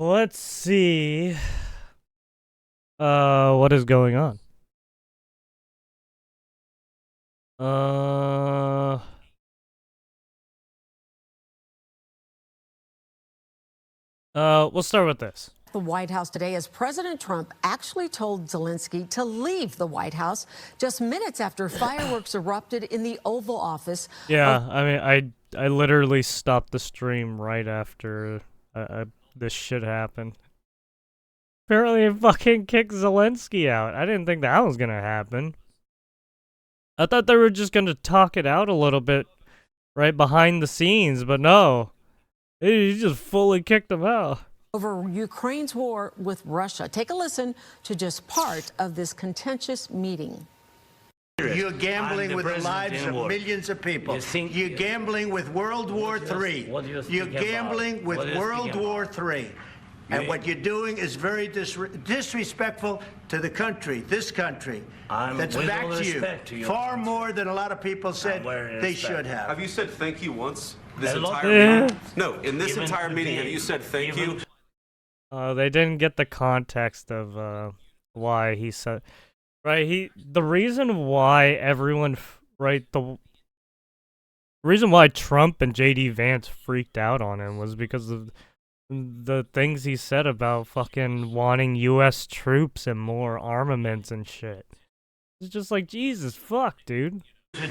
Let's see. What is going on? We'll start with this. The White House today as President Trump actually told Zelenskyy to leave the White House just minutes after fireworks erupted in the Oval Office. Yeah, I mean, I literally stopped the stream right after this shit happened. Apparently, it fucking kicked Zelenskyy out. I didn't think that was gonna happen. I thought they were just gonna talk it out a little bit right behind the scenes, but no. He just fully kicked him out. Over Ukraine's war with Russia. Take a listen to just part of this contentious meeting. You're gambling with the lives of millions of people. You're gambling with World War III. You're gambling with World War III. And what you're doing is very disrespectful to the country, this country, that's back to you, far more than a lot of people said they should have. Have you said thank you once? This entire meeting? No, in this entire meeting, have you said thank you? They didn't get the context of why he said, right? The reason why everyone, right? The reason why Trump and JD Vance freaked out on him was because of the things he said about fucking wanting U.S. troops and more armaments and shit. It's just like, Jesus fuck, dude.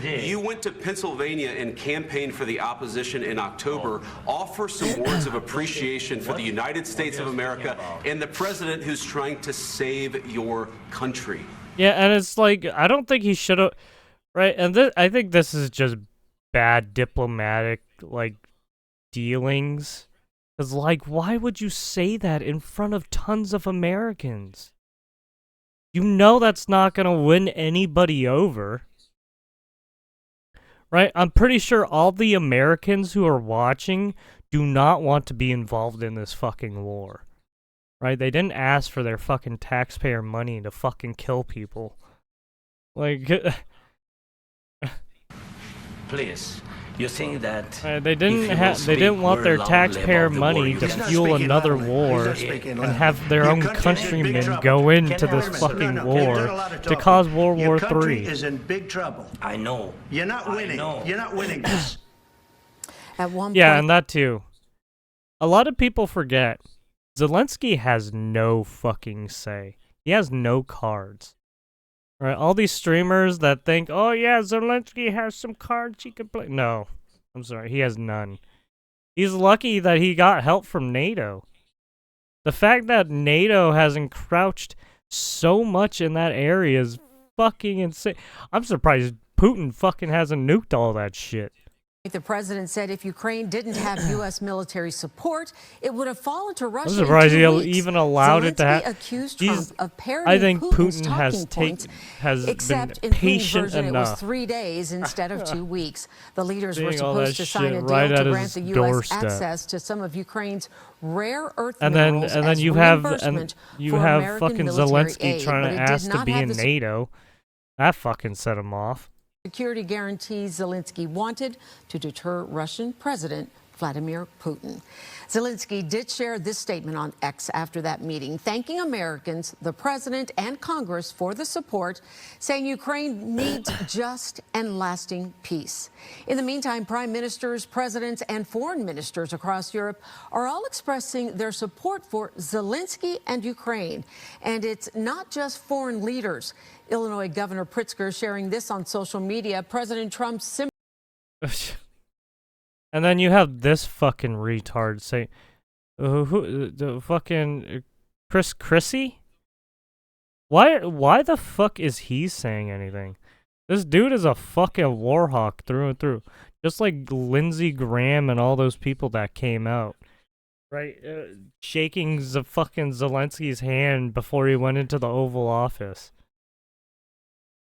You went to Pennsylvania and campaigned for the opposition in October. Offer some words of appreciation for the United States of America and the president who's trying to save your country. Yeah, and it's like, I don't think he should have, right? And I think this is just bad diplomatic, like, dealings. Because, like, why would you say that in front of tons of Americans? You know that's not going to win anybody over. Right? I'm pretty sure all the Americans who are watching do not want to be involved in this fucking war. Right? They didn't ask for their fucking taxpayer money to fucking kill people. Like... Please. You think that they didn't want their taxpayer money to fuel another war and have their own countrymen go into this fucking war to cause World War III. Your country is in big trouble. I know. You're not winning. You're not winning this. At one Yeah, point, and that too. A lot of people forget Zelenskyy has no fucking say. He has no cards. Right, all these streamers that think, oh yeah, Zelenskyy has some cards he can play. No, I'm sorry, he has none. He's lucky that he got help from NATO. The fact that NATO has encroached so much in that area is fucking insane. I'm surprised Putin fucking hasn't nuked all that shit. the president said if Ukraine didn't have U.S. military support, it would have fallen to Russia. I'm surprised in he 2 weeks. even allowed it to Zelenskyy happen. accused Trump of parroting I think Putin's Putin has talking points, been except in Putin's patient version, enough. It was 3 days instead of 2 weeks. The leaders were Seeing all supposed that to sign a shit deal right to at grant his the U.S. doorstep. access to some of Ukraine's rare earth And then minerals as you have reimbursement you for have American fucking military Zelenskyy aid, trying but to it did ask to not be have in the NATO. That fucking set him off. security guarantees Zelenskyy wanted to deter Russian President Vladimir Putin. Zelenskyy did share this statement on X after that meeting, thanking Americans, the president, and Congress for the support, saying Ukraine needs just and lasting peace. In the meantime, prime ministers, presidents, and foreign ministers across Europe are all expressing their support for Zelenskyy and Ukraine. And it's not just foreign leaders. Illinois Governor Pritzker sharing this on social media. President Trump's And then you have this fucking retard say, who the fucking Chris Chrissy? Why the fuck is he saying anything? This dude is a fucking warhawk through and through. Just like Lindsey Graham and all those people that came out. Right? Shaking the fucking Zelensky's hand before he went into the Oval Office.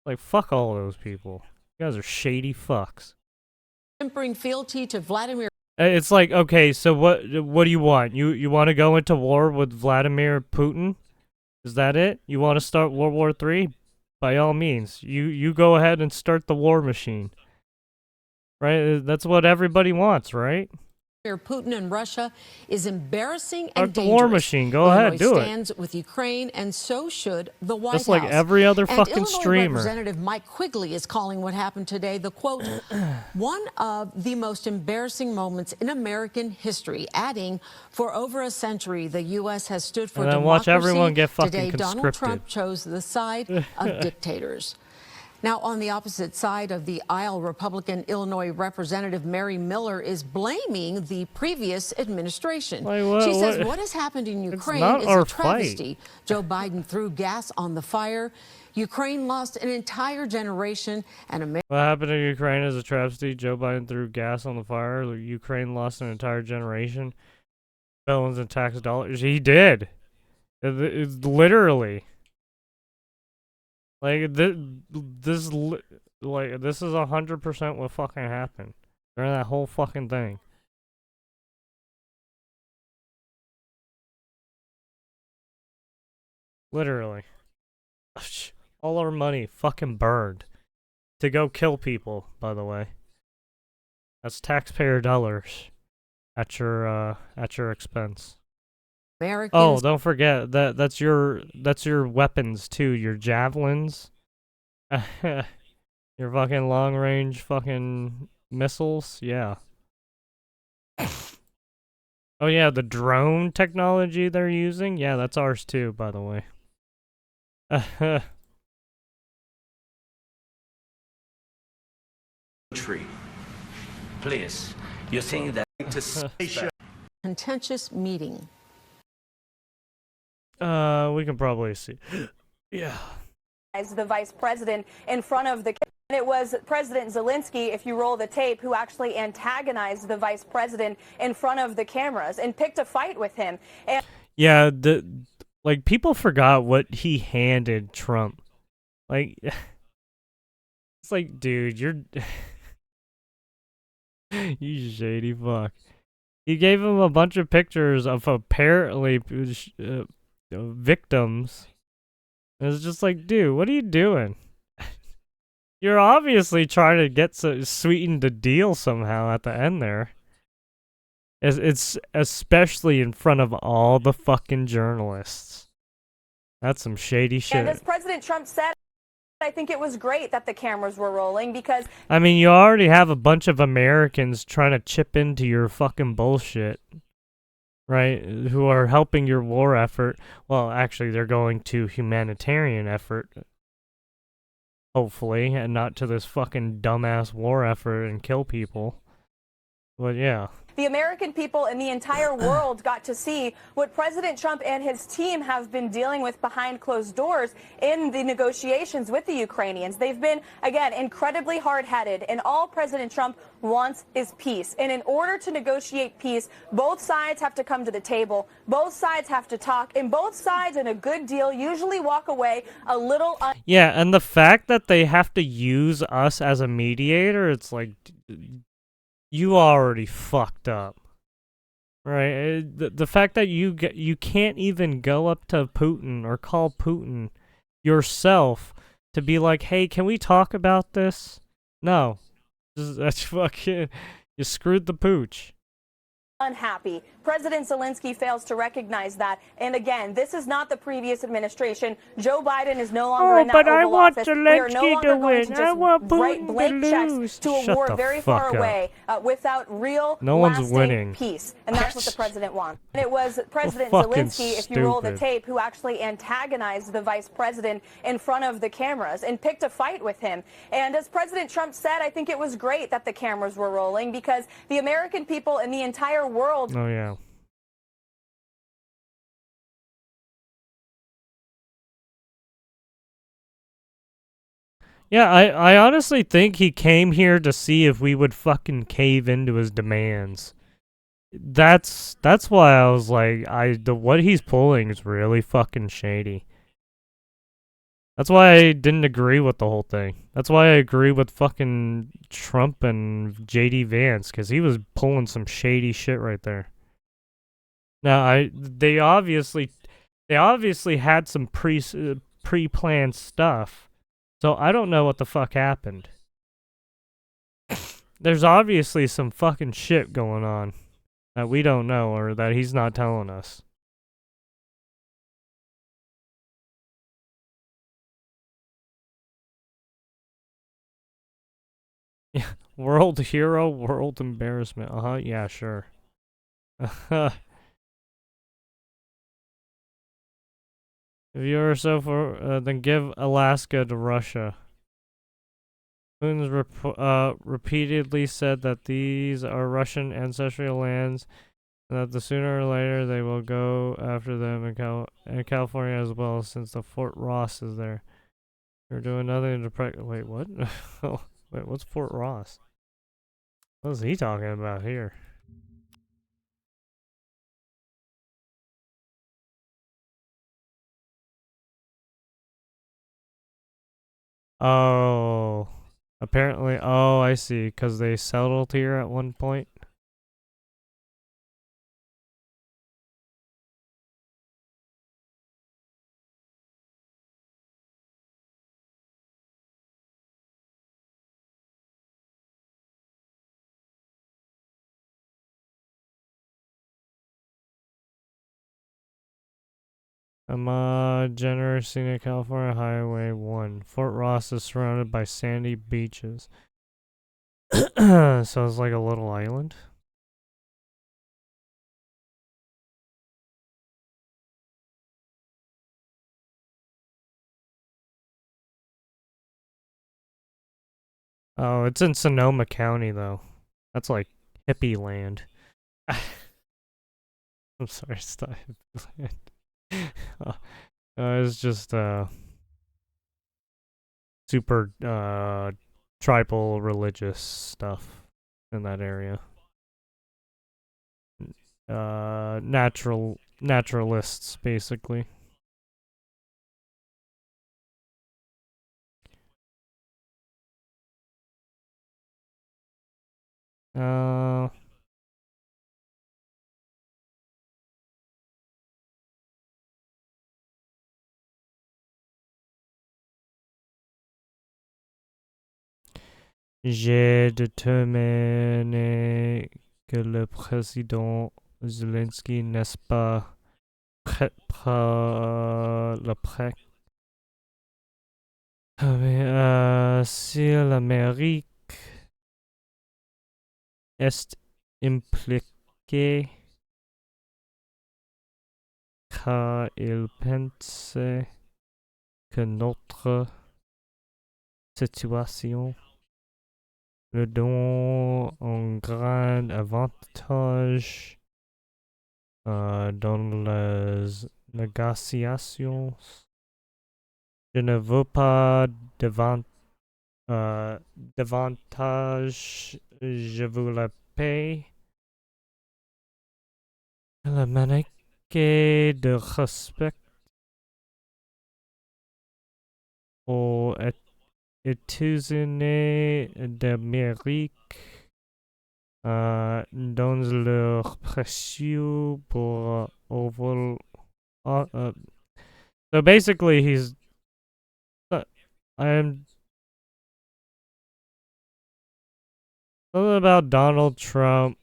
Like, fuck all those people. You guys are shady fucks. simpering fealty to Vladimir. It's like, okay, so what do you want? You want to go into war with Vladimir Putin? Is that it? You want to start World War III? By all means. You go ahead and start the war machine. Right? That's what everybody wants, right? Putin and Russia is embarrassing Start and the dangerous. war machine. Go Illinois ahead, do it. stands with Ukraine, and so should the White Just like House. every other And fucking Illinois streamer. Representative Mike Quigley is calling what happened today the, quote, one of the most embarrassing moments in American history, adding, for over a century, the U.S. has stood for And then democracy. watch everyone get fucking Today, Donald conscripted. Trump chose the side of dictators. Now, on the opposite side of the aisle, Republican Illinois Representative Mary Miller is blaming the previous administration. She says what has happened in Ukraine is a travesty. Joe Biden threw gas on the fire. Ukraine lost an entire generation, and America. What happened in Ukraine is a travesty. Joe Biden threw gas on the fire. Ukraine lost an entire generation. Billions in tax dollars. He did. It's literally. Like this is 100% what fucking happened during that whole fucking thing. Literally, all our money fucking burned to go kill people. By the way, that's taxpayer dollars at your expense. Americans. Oh, don't forget that's your weapons too, your javelins. Your fucking long range fucking missiles, yeah. Oh yeah, the drone technology they're using, yeah, that's ours too, by the way. Please, you think that Contentious meeting. We can probably see. Yeah. As the vice president in front of the. It was President Zelenskyy, if you roll the tape, who actually antagonized the vice president in front of the cameras and picked a fight with him. And yeah, like people forgot what he handed Trump. Like, it's like, dude, you're you shady fuck. He gave him a bunch of pictures of apparently victims. And it's just like, dude, what are you doing? You're obviously trying to get sweeten the deal somehow at the end there. It's especially in front of all the fucking journalists. That's some shady shit. And as President Trump said, I think it was great that the cameras were rolling because... I mean, you already have a bunch of Americans trying to chip into your fucking bullshit. Right? Who are helping your war effort. Well, actually, they're going to humanitarian effort. Hopefully, and not to this fucking dumbass war effort and kill people. But yeah. The American people and the entire world got to see what President Trump and his team have been dealing with behind closed doors in the negotiations with the Ukrainians. They've been, again, incredibly hard-headed, and all President Trump wants is peace. And in order to negotiate peace, both sides have to come to the table, both sides have to talk, and both sides in a good deal usually walk away a little... Yeah, and the fact that they have to use us as a mediator, it's like... You already fucked up, right? The fact that you can't even go up to Putin or call Putin yourself to be like, hey, can we talk about this? No, that's fucking, you screwed the pooch. Unhappy. President Zelenskyy fails to recognize that. And again, this is not the previous administration. Joe Biden is no longer in that Oval Office. We are no longer going to just write blank checks to a war very far away without real lasting peace. And that's what the president wants. And it was President Zelenskyy, if you roll the tape, who actually antagonized the vice president in front of the cameras and picked a fight with him. And as President Trump said, I think it was great that the cameras were rolling because the American people and the entire world... Oh, yeah. Yeah, I honestly think he came here to see if we would fucking cave into his demands. That's why I was like, what he's pulling is really fucking shady. That's why I didn't agree with the whole thing. That's why I agree with fucking Trump and JD Vance, because he was pulling some shady shit right there. Now, they obviously had some pre-planned stuff. So I don't know what the fuck happened. There's obviously some fucking shit going on. that we don't know or that he's not telling us. Yeah, world hero, world embarrassment. Yeah, sure. If you're so for, then give Alaska to Russia. Putin's repeatedly said that these are Russian ancestral lands, and that the sooner or later they will go after them in California as well, since the Fort Ross is there. They're doing nothing to wait, what? Wait, what's Fort Ross? What is he talking about here? Oh, apparently. Oh, I see. Because they settled here at one point. General California Highway 1. Fort Ross is surrounded by sandy beaches. So it's like a little island. Oh, it's in Sonoma County, though. That's like hippie land. I'm sorry, it's not hippie land. It's just, super, tribal religious stuff in that area. Naturalists, basically. Uh, J'ai déterminé que le président Zelensky n'est pas prêt pour le prêt. Si l'Amérique est impliquée, car il pense que notre situation le donne un grand avantage dans les négociations. Je ne veux pas davantage, je vous la paye. La manière de respect aux États-Unis d'Amérique dans leur précieux pour overall. So basically, he's. I'm. Something about Donald Trump.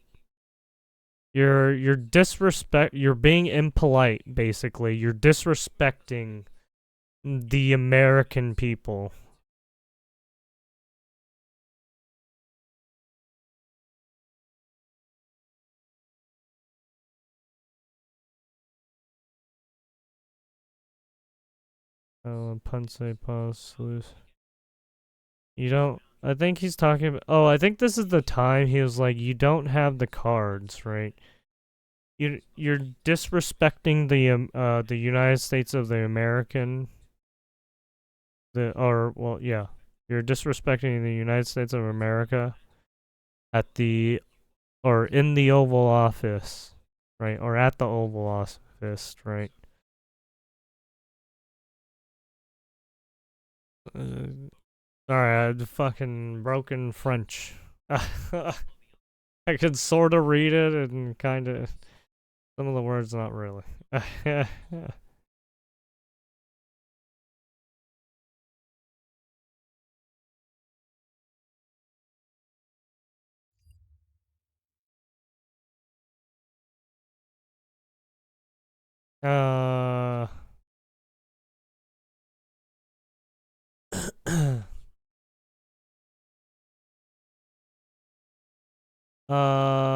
You're disrespect. You're being impolite. Basically, you're disrespecting the American people. Ponce Pass. You don't. I think he's talking about. Oh, I think this is the time he was like, "You don't have the cards, right? You're disrespecting the United States of the American yeah, you're disrespecting the United States of America at the or in the Oval Office, right? Or at the Oval Office, right? Sorry, I had fucking broken French. I could sort of read it and kind of some of the words, not really. Uh.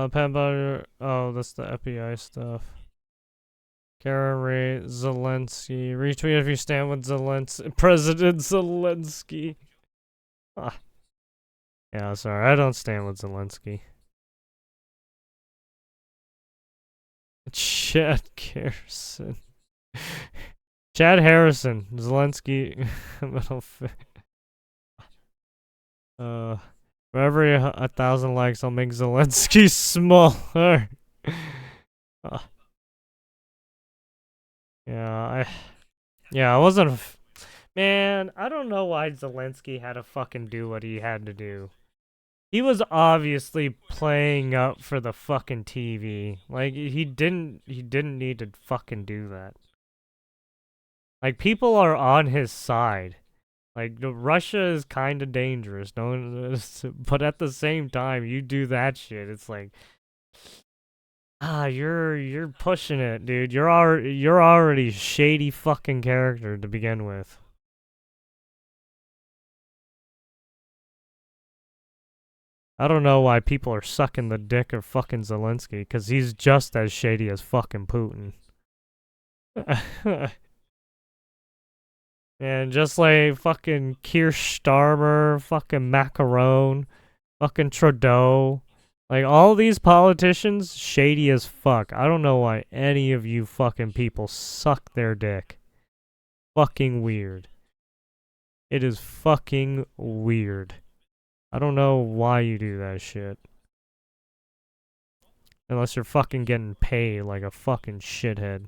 Pen butter. Oh, that's the FBI stuff. Karen Ray, Zelenskyy. Retweet if you stand with Zelenskyy. President Zelenskyy. Ah. Yeah, sorry, I don't stand with Zelenskyy. Chad Harrison. Chad Harrison. Zelenskyy. Middle for every 1,000 likes, I'll make Zelenskyy smaller. Yeah, I wasn't. Man, I don't know why Zelenskyy had to fucking do what he had to do. He was obviously playing up for the fucking TV. Like he didn't need to fucking do that. Like people are on his side. Like Russia is kind of dangerous, but at the same time, you do that shit. It's like, you're pushing it, dude. You're already shady fucking character to begin with. I don't know why people are sucking the dick of fucking Zelenskyy, because he's just as shady as fucking Putin. And just like fucking Keir Starmer, fucking Macron, fucking Trudeau. Like, all these politicians, shady as fuck. I don't know why any of you fucking people suck their dick. Fucking weird. It is fucking weird. I don't know why you do that shit. Unless you're fucking getting paid like a fucking shithead.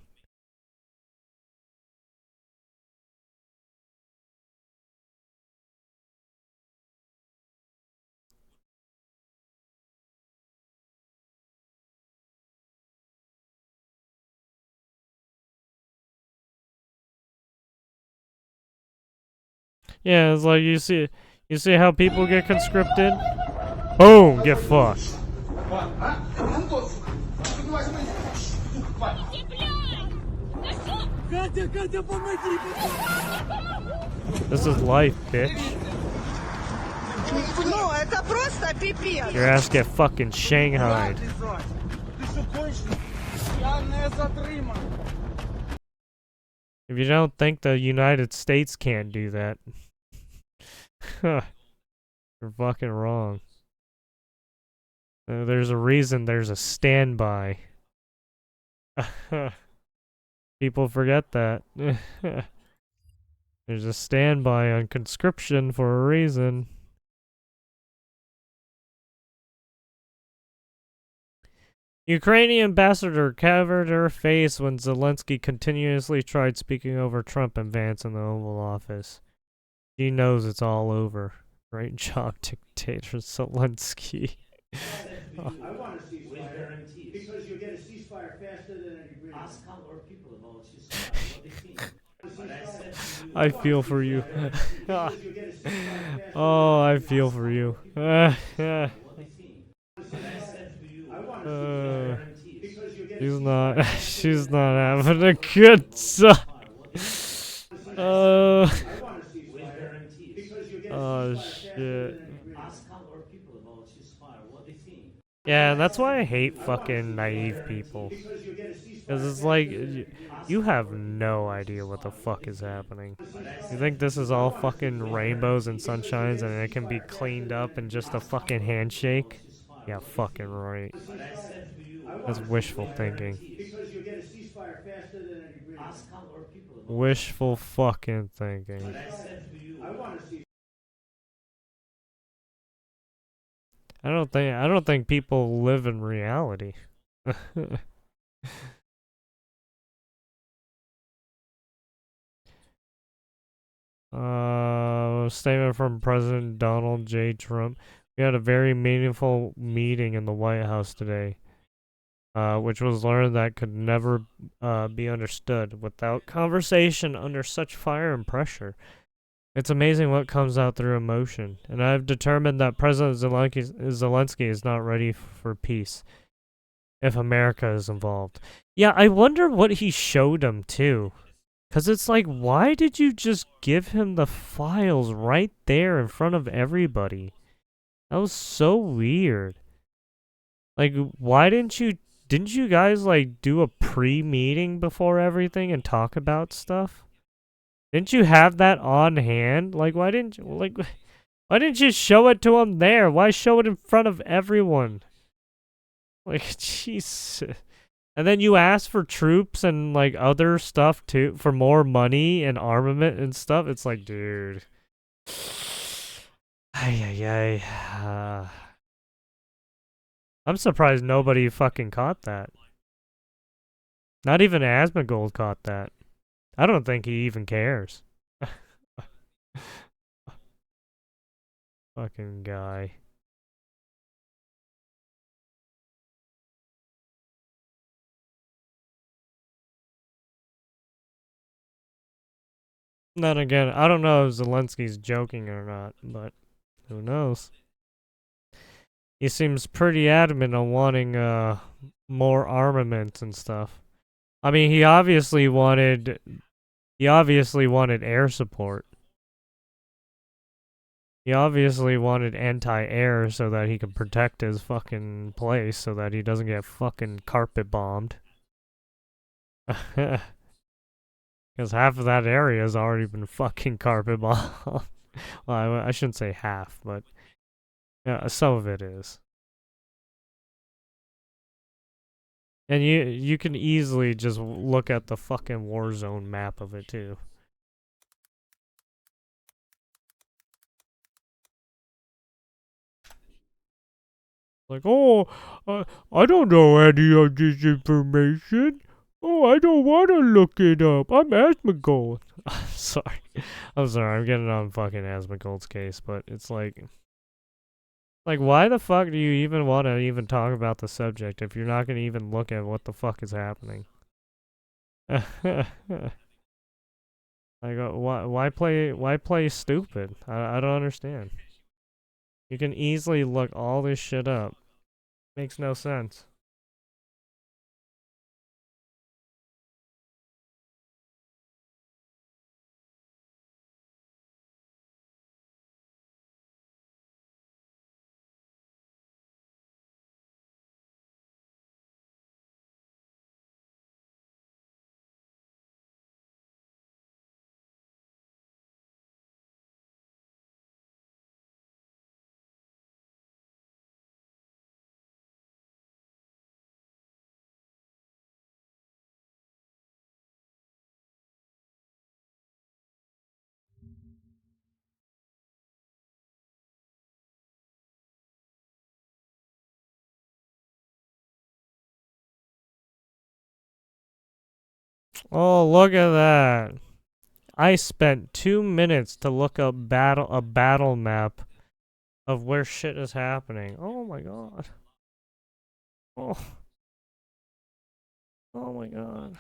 Yeah, it's like you see how people get conscripted? Boom, get fucked. This is life, bitch. Your ass get fucking shanghaied. If you don't think the United States can't do that, you're fucking wrong. There's a reason there's a standby. People forget that. There's a standby on conscription for a reason. Ukrainian ambassador covered her face when Zelenskyy continuously tried speaking over Trump and Vance in the Oval Office. She knows it's all over. Great job, dictator Zelenskyy. I want a ceasefire because you get a ceasefire faster than an agreement. Ask our people about ceasefire, what they think. I feel for you. Oh, I feel for you. She's not having a good time. Oh shit. Yeah, that's why I hate fucking naive people. Because it's like, you have no idea what the fuck is happening. You think this is all fucking rainbows and sunshines and it can be cleaned up in just a fucking handshake? Yeah, fucking right. That's wishful thinking. Wishful fucking thinking. I don't think people live in reality. Statement from President Donald J. Trump. We had a very meaningful meeting in the White House today, which was learned that could never be understood without conversation under such fire and pressure. It's amazing what comes out through emotion, and I've determined that President Zelenskyy is not ready for peace. if America is involved. Yeah, I wonder what he showed him too. Cause it's like, why did you just give him the files right there in front of everybody? That was so weird. Like, why didn't you guys like do a pre-meeting before everything and talk about stuff? Didn't you have that on hand? Like, why didn't you show it to him there? Why show it in front of everyone? Like, jeez. And then you ask for troops and like other stuff too, for more money and armament and stuff. It's like, dude. Ay, ay, ay. I'm surprised nobody fucking caught that. Not even Asmongold caught that. I don't think he even cares. Fucking guy. Then again, I don't know if Zelensky's joking or not, but who knows? He seems pretty adamant on wanting more armaments and stuff. I mean, he obviously wanted air support. He obviously wanted anti-air so that he could protect his fucking place so that he doesn't get fucking carpet bombed. Because half of that area has already been fucking carpet bombed. Well, I shouldn't say half, but yeah, some of it is. And you can easily just look at the fucking war zone map of it too. Like, oh, I don't know any of this information. Oh, I don't want to look it up. I'm Asmongold. Sorry. I'm sorry. I'm getting on fucking Asmongold's case, but it's like, why the fuck do you even want to even talk about the subject if you're not going to even look at what the fuck is happening? Like, why play stupid? I don't understand. You can easily look all this shit up. Makes no sense. Oh, look at that. I spent 2 minutes to look up a battle map of where shit is happening. Oh my god. Oh. Oh my god.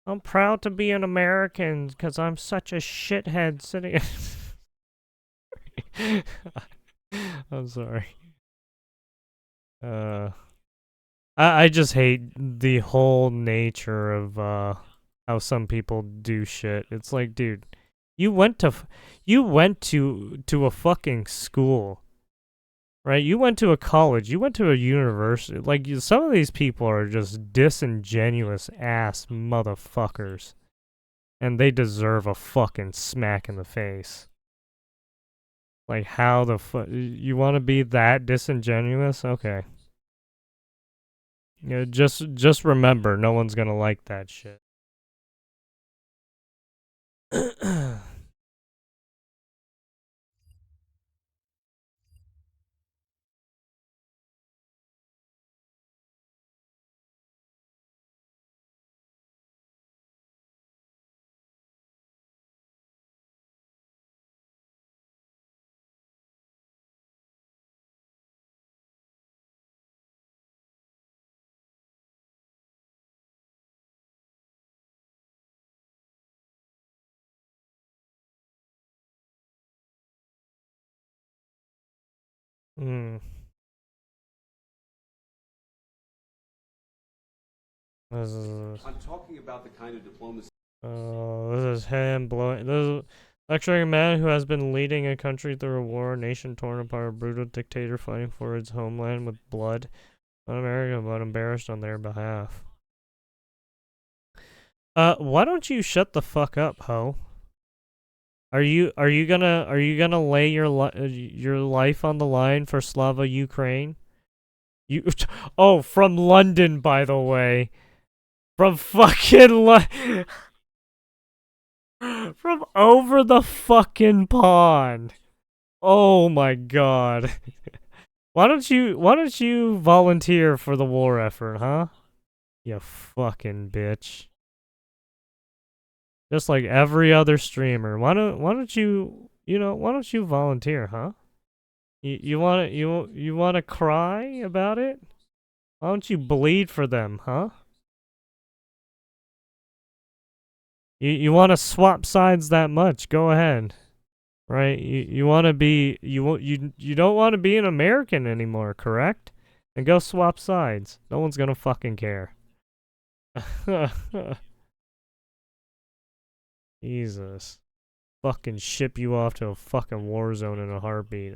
I'm proud to be an American because I'm such a shithead sitting. I'm sorry. I just hate the whole nature of how some people do shit. It's like, dude, you went to a fucking school, right? You went to a college, you went to a university. Like, some of these people are just disingenuous ass motherfuckers, and they deserve a fucking smack in the face. Like, how the fuck you want to be that disingenuous? Okay. Yeah, just remember, no one's gonna like that shit. Hmm. I'm talking about the kind of diplomacy. This is him blowing. This is lecturing a man who has been leading a country through a war, a nation torn apart, a brutal dictator fighting for its homeland with blood. Not American, but embarrassed on their behalf. Why don't you shut the fuck up, ho? Are you gonna lay your life on the line for Slava Ukraine? You oh, from London, by the way. From fucking from over the fucking pond. Oh my god. Why don't you volunteer for the war effort, huh? You fucking bitch. Just like every other streamer. Why don't you volunteer, huh? You wanna cry about it? Why don't you bleed for them, huh? You wanna swap sides that much? Go ahead. Right? You wanna be you don't wanna be an American anymore, correct? And go swap sides. No one's gonna fucking care. Jesus. Fucking ship you off to a fucking war zone in a heartbeat.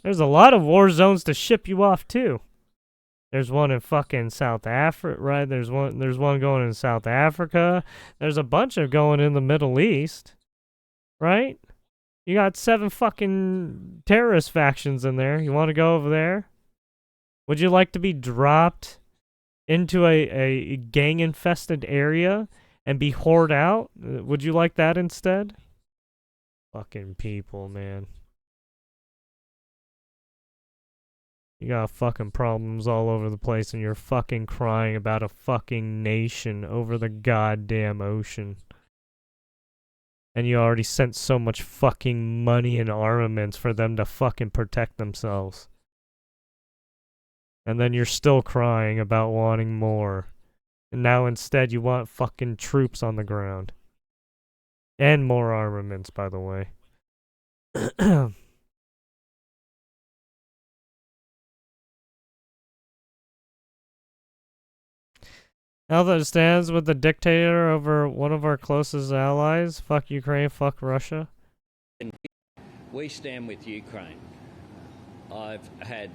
There's a lot of war zones to ship you off to. There's one in fucking South Africa, right? There's one going in South Africa. There's a bunch of going in the Middle East, right? You got 7 fucking terrorist factions in there. You want to go over there? Would you like to be dropped into a gang-infested area and be whored out? Would you like that instead? Fucking people, man. You got fucking problems all over the place and you're fucking crying about a fucking nation over the goddamn ocean. And you already sent so much fucking money and armaments for them to fucking protect themselves. And then you're still crying about wanting more. And now instead you want fucking troops on the ground. And more armaments, by the way. Now that it stands with the dictator over one of our closest allies, fuck Ukraine, fuck Russia. We stand with Ukraine. I've had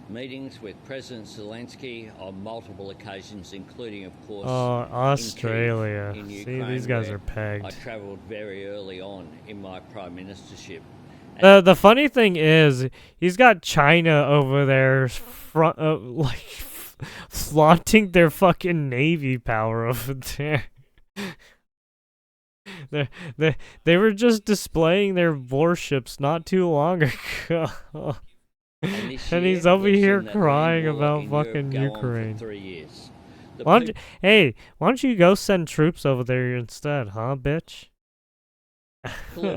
meetings with President Zelenskyy on multiple occasions, including, of course, Australia. in Ukraine, see, these guys are pegged. I travelled very early on in my prime ministership. The funny thing is, he's got China over there, flaunting their fucking navy power over there. They were just displaying their warships not too long ago. And he's over here crying about fucking Ukraine. Why don't you go send troops over there instead, huh, bitch?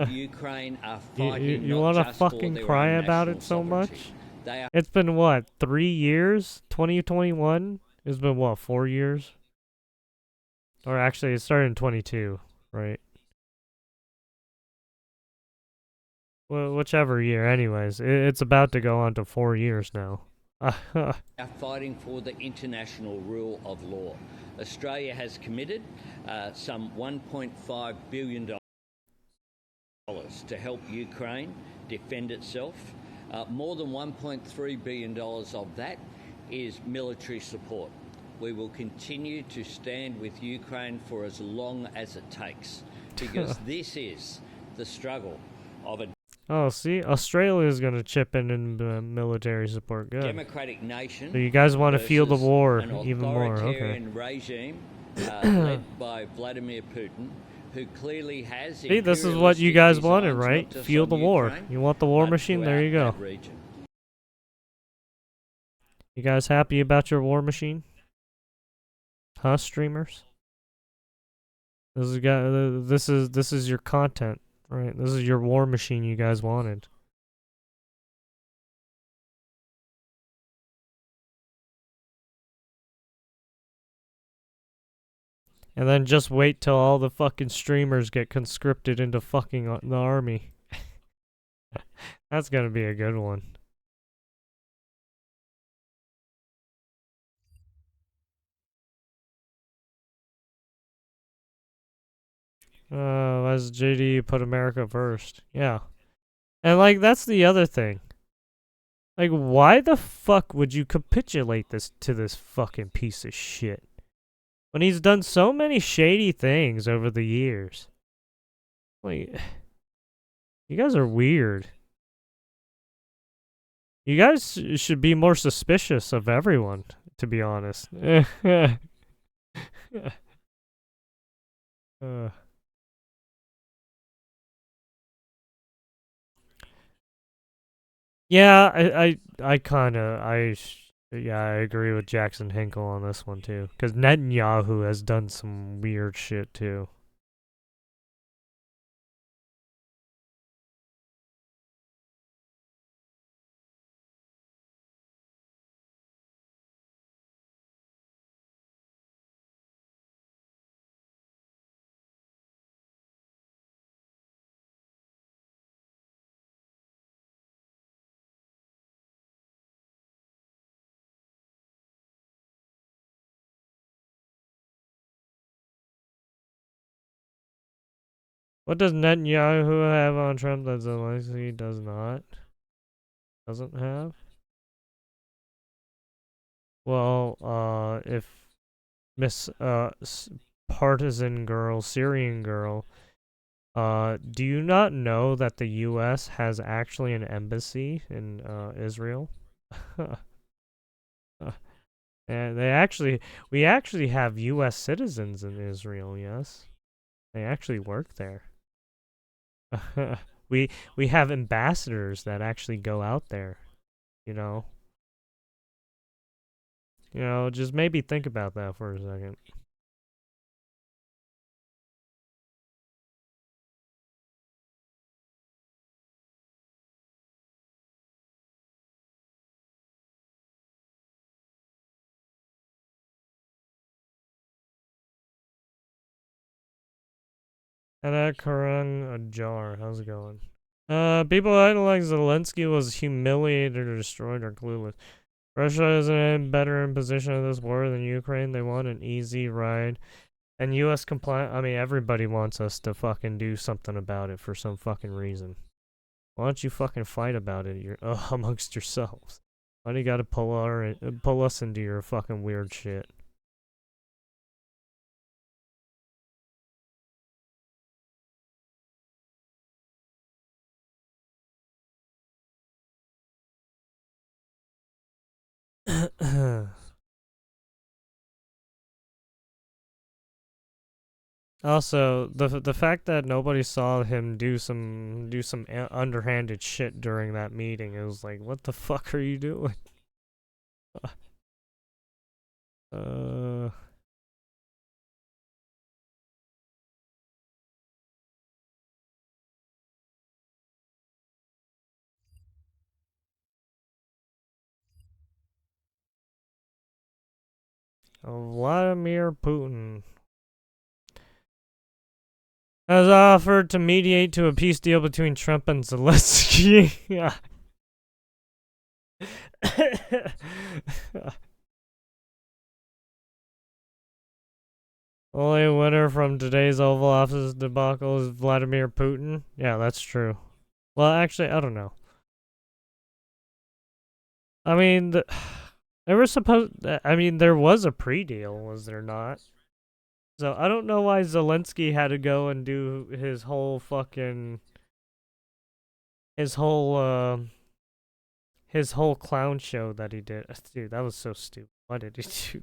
Ukraine are fighting you want to fucking cry about it so much? It's been what, 3 years? 2021? It's been what, 4 years? Or actually, it started in 22, right? Well, whichever year, anyways. It's about to go on to 4 years now. Are fighting for the international rule of law. Australia has committed some $1.5 billion to help Ukraine defend itself. More than $1.3 billion of that is military support. We will continue to stand with Ukraine for as long as it takes, because this is the struggle of a see, Australia is going to chip in military support. Good. democratic nation. So you guys want to feel the war even more, okay? An authoritarian regime led by Vladimir Putin, who clearly has. See, this is what you guys wanted, right? Feel the war. Ukraine, You want the war machine? There you go. You guys happy about your war machine? Huh, streamers? This is your content, right? This is your war machine you guys wanted. And then just wait till all the fucking streamers get conscripted into fucking the army. That's gonna be a good one. As JD put America first. Yeah. And like that's the other thing. Like why the fuck would you capitulate this to this fucking piece of shit? When he's done so many shady things over the years. Like you guys are weird. You guys should be more suspicious of everyone, to be honest. Yeah, I agree with Jackson Hinkle on this one too, because Netanyahu has done some weird shit too. What does Netanyahu have on Trump that Zelenskyy does not? Doesn't have? Well, if Miss Partisan Girl, Syrian Girl, do you not know that the U.S. has actually an embassy in Israel? And we actually have U.S. citizens in Israel. Yes, they actually work there. we have ambassadors that actually go out there. You know. Just maybe think about that for a second. And Karang Ajar, how's it going? People acting like Zelensky was humiliated or destroyed or clueless. Russia isn't better in position in this war than Ukraine. They want an easy ride. And U.S. compliant. I mean, everybody wants us to fucking do something about it for some fucking reason. Why don't you fucking fight about it amongst yourselves? Why do you gotta pull us into your fucking weird shit? Also, the fact that nobody saw him do some underhanded shit during that meeting, it was like, what the fuck are you doing? Vladimir Putin has offered to mediate to a peace deal between Trump and Zelensky. Yeah. Only winner from today's Oval Office debacle is Vladimir Putin. Yeah, that's true. Well, actually, I don't know. I mean, there was a pre-deal, was there not? So I don't know why Zelensky had to go and do his whole clown show that he did. Dude, that was so stupid. Why did he do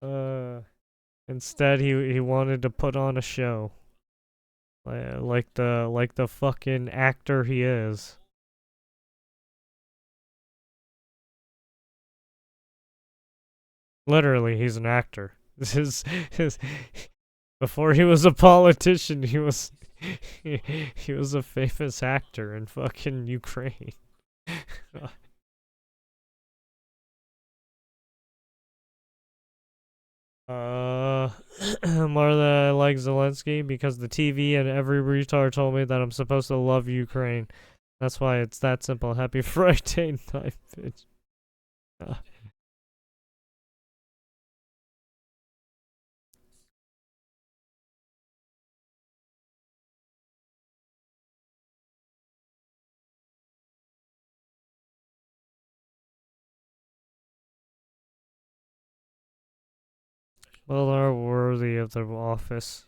that? Instead he wanted to put on a show. Like the fucking actor he is. Literally, he's an actor. This is his. Before he was a politician, he was a famous actor in fucking Ukraine. More than I like Zelensky because the TV and every retard told me that I'm supposed to love Ukraine. That's why it's that simple. Happy Friday night, bitch. Well, they're worthy of the office.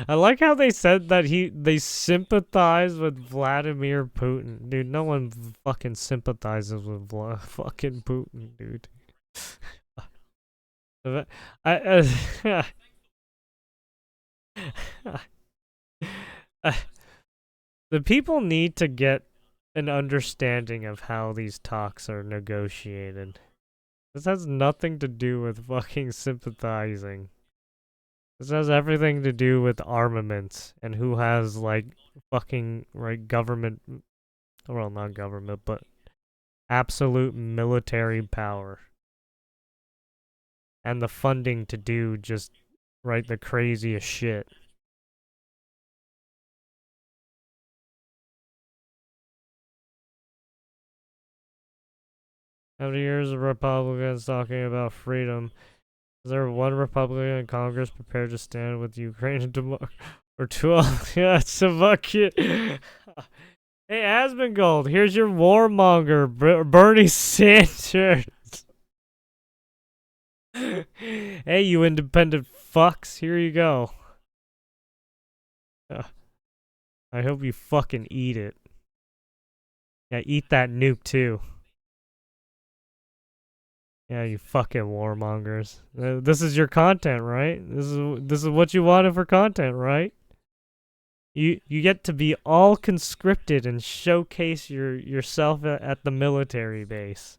I like how they said that they sympathize with Vladimir Putin. Dude, no one fucking sympathizes with fucking Putin, dude. I, the people need to get an understanding of how these talks are negotiated. This has nothing to do with fucking sympathizing. This has everything to do with armaments and who has, like, fucking, right, government, well, not government, but absolute military power. And the funding to do just, right, the craziest shit. How many years of Republicans talking about freedom? Is there one Republican in Congress prepared to stand with Ukraine or 12? Yeah, it's a bucket. Hey, Asmongold, here's your warmonger, Bernie Sanders. Hey, you independent fucks, here you go. I hope you fucking eat it. Yeah, eat that nuke too. Yeah, you fucking warmongers. This is your content, right? This is what you wanted for content, right? You get to be all conscripted and showcase yourself at the military base.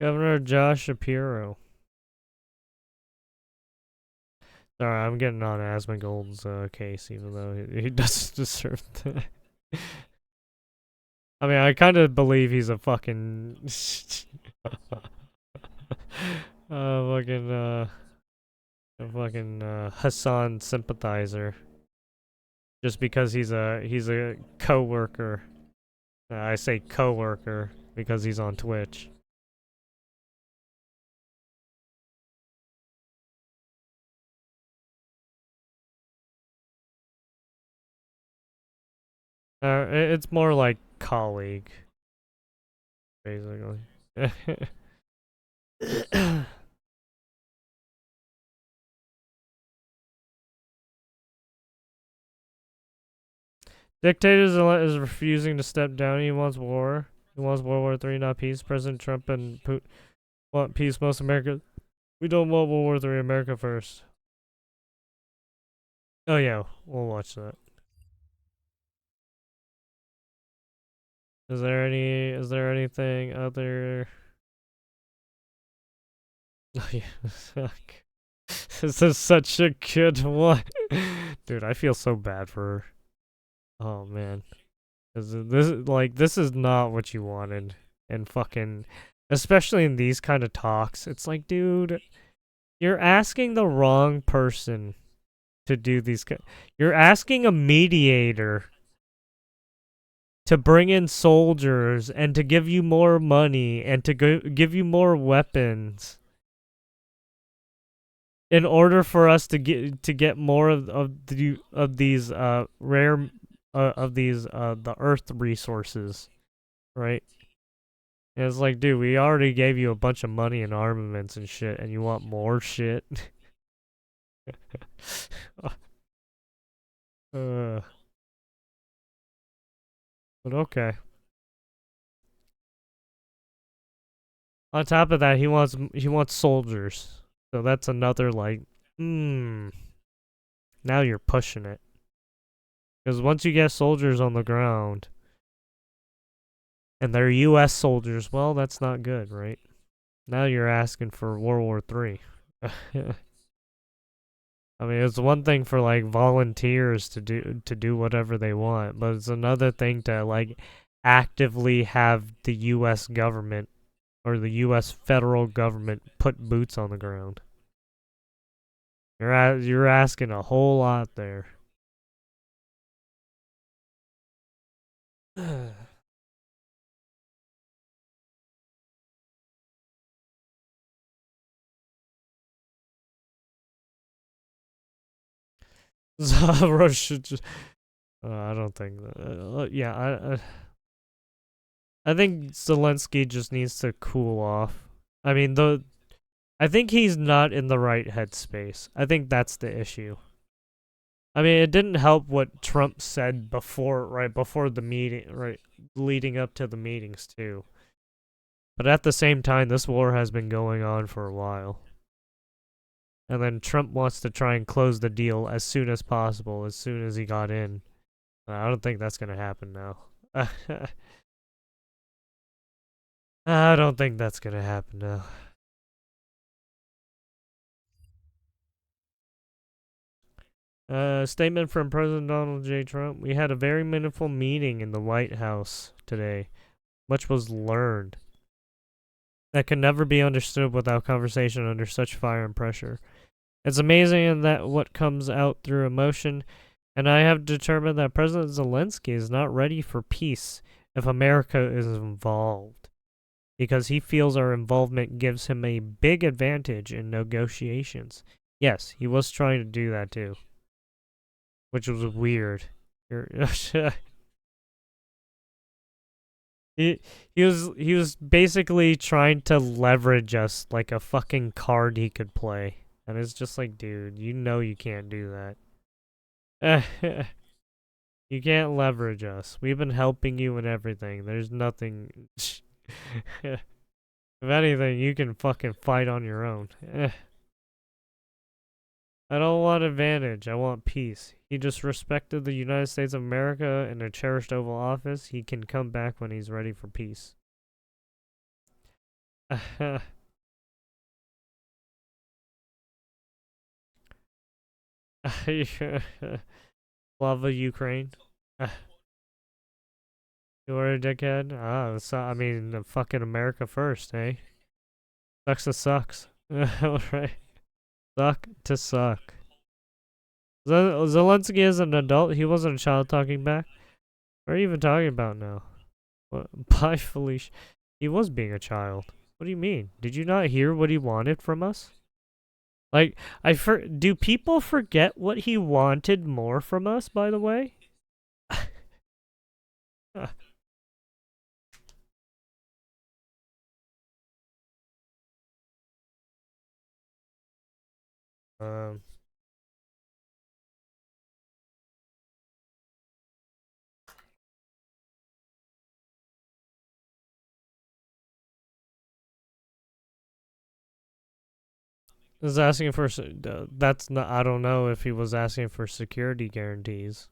Governor Josh Shapiro. Sorry, I'm getting on Asmongold's case, even though he doesn't deserve that. I mean, I kind of believe he's a fucking, Hassan sympathizer, just because he's a coworker. I say coworker because he's on Twitch. It's more like colleague, basically. Dictator is refusing to step down. He wants war. He wants World War III, not peace. President Trump and Putin want peace. Most America, we don't want World War III. America first. Oh yeah, we'll watch that. Is there anything other? Oh yeah, this is such a good one, dude. I feel so bad for her. Oh man, this is not what you wanted, and fucking, especially in these kind of talks. It's like, dude, you're asking the wrong person to do these. You're asking a mediator to bring in soldiers and to give you more money and to give you more weapons in order for us to get more of these rare the earth resources, right? And it's like, dude, we already gave you a bunch of money and armaments and shit, and you want more shit? But okay. On top of that, he wants soldiers. So that's another, like, Now you're pushing it. Because once you get soldiers on the ground, and they're U.S. soldiers, well, that's not good, right? Now you're asking for World War III. I mean, it's one thing for like volunteers to do whatever they want, but it's another thing to like actively have the U.S. government or the U.S. federal government put boots on the ground. You're asking a whole lot there. Russia should just. I don't think that. Yeah, I think Zelenskyy just needs to cool off. I mean, I think he's not in the right headspace. I think that's the issue. I mean, it didn't help what Trump said right before the meeting, right, leading up to the meetings too. But at the same time, this war has been going on for a while. And then Trump wants to try and close the deal as soon as possible, as soon as he got in. I don't think that's going to happen now. I don't think that's going to happen now. Statement from President Donald J. Trump. We had a very meaningful meeting in the White House today. Much was learned that can never be understood without conversation under such fire and pressure. It's amazing in that what comes out through emotion, and I have determined that President Zelenskyy is not ready for peace if America is involved, because he feels our involvement gives him a big advantage in negotiations. Yes, he was trying to do that too, which was weird. He was basically trying to leverage us like a fucking card he could play. And it's just like, dude, you know you can't do that. You can't leverage us. We've been helping you and everything. There's nothing. If anything, you can fucking fight on your own. I don't want advantage. I want peace. He just respected the United States of America in a cherished Oval Office. He can come back when he's ready for peace. Lava Ukraine. You are a dickhead? I mean, fucking America first, eh? Sucks to sucks. Alright. Suck to suck. Zelenskyy is an adult. He wasn't a child talking back. What are you even talking about now? What? Bye, Felicia. He was being a child. What do you mean? Did you not hear what he wanted from us? Like, do people forget what he wanted more from us, by the way? Is asking for that's not. I don't know if he was asking for security guarantees.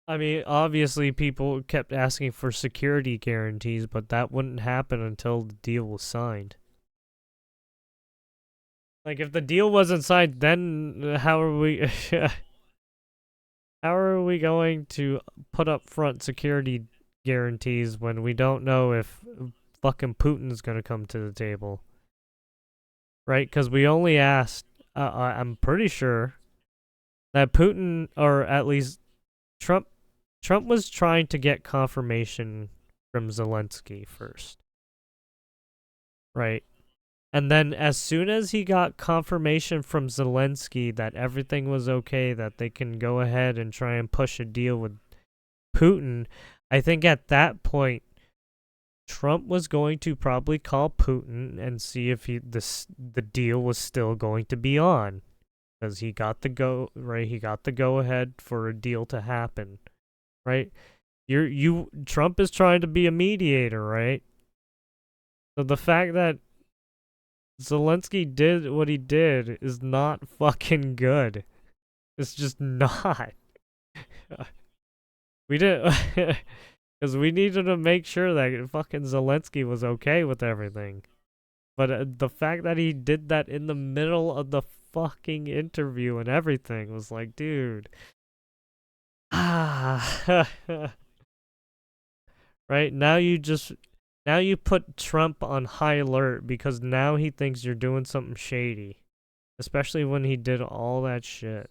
I mean, obviously people kept asking for security guarantees, but that wouldn't happen until the deal was signed. Like, if the deal wasn't signed, then how are we how are we going to put up front security guarantees when we don't know if fucking Putin's gonna come to the table? Right? Because we only asked, I'm pretty sure that Putin, or at least Trump was trying to get confirmation from Zelenskyy first. Right? And then as soon as he got confirmation from Zelenskyy that everything was okay, that they can go ahead and try and push a deal with Putin, I think at that point, Trump was going to probably call Putin and see if the deal was still going to be on, because he got the go ahead for a deal to happen, right? Trump is trying to be a mediator, right? So the fact that Zelensky did what he did is not fucking good. It's just not. We didn't, because we needed to make sure that fucking Zelensky was okay with everything. But the fact that he did that in the middle of the fucking interview and everything was like, dude. Ah. Right? Now you put Trump on high alert because now he thinks you're doing something shady. Especially when he did all that shit.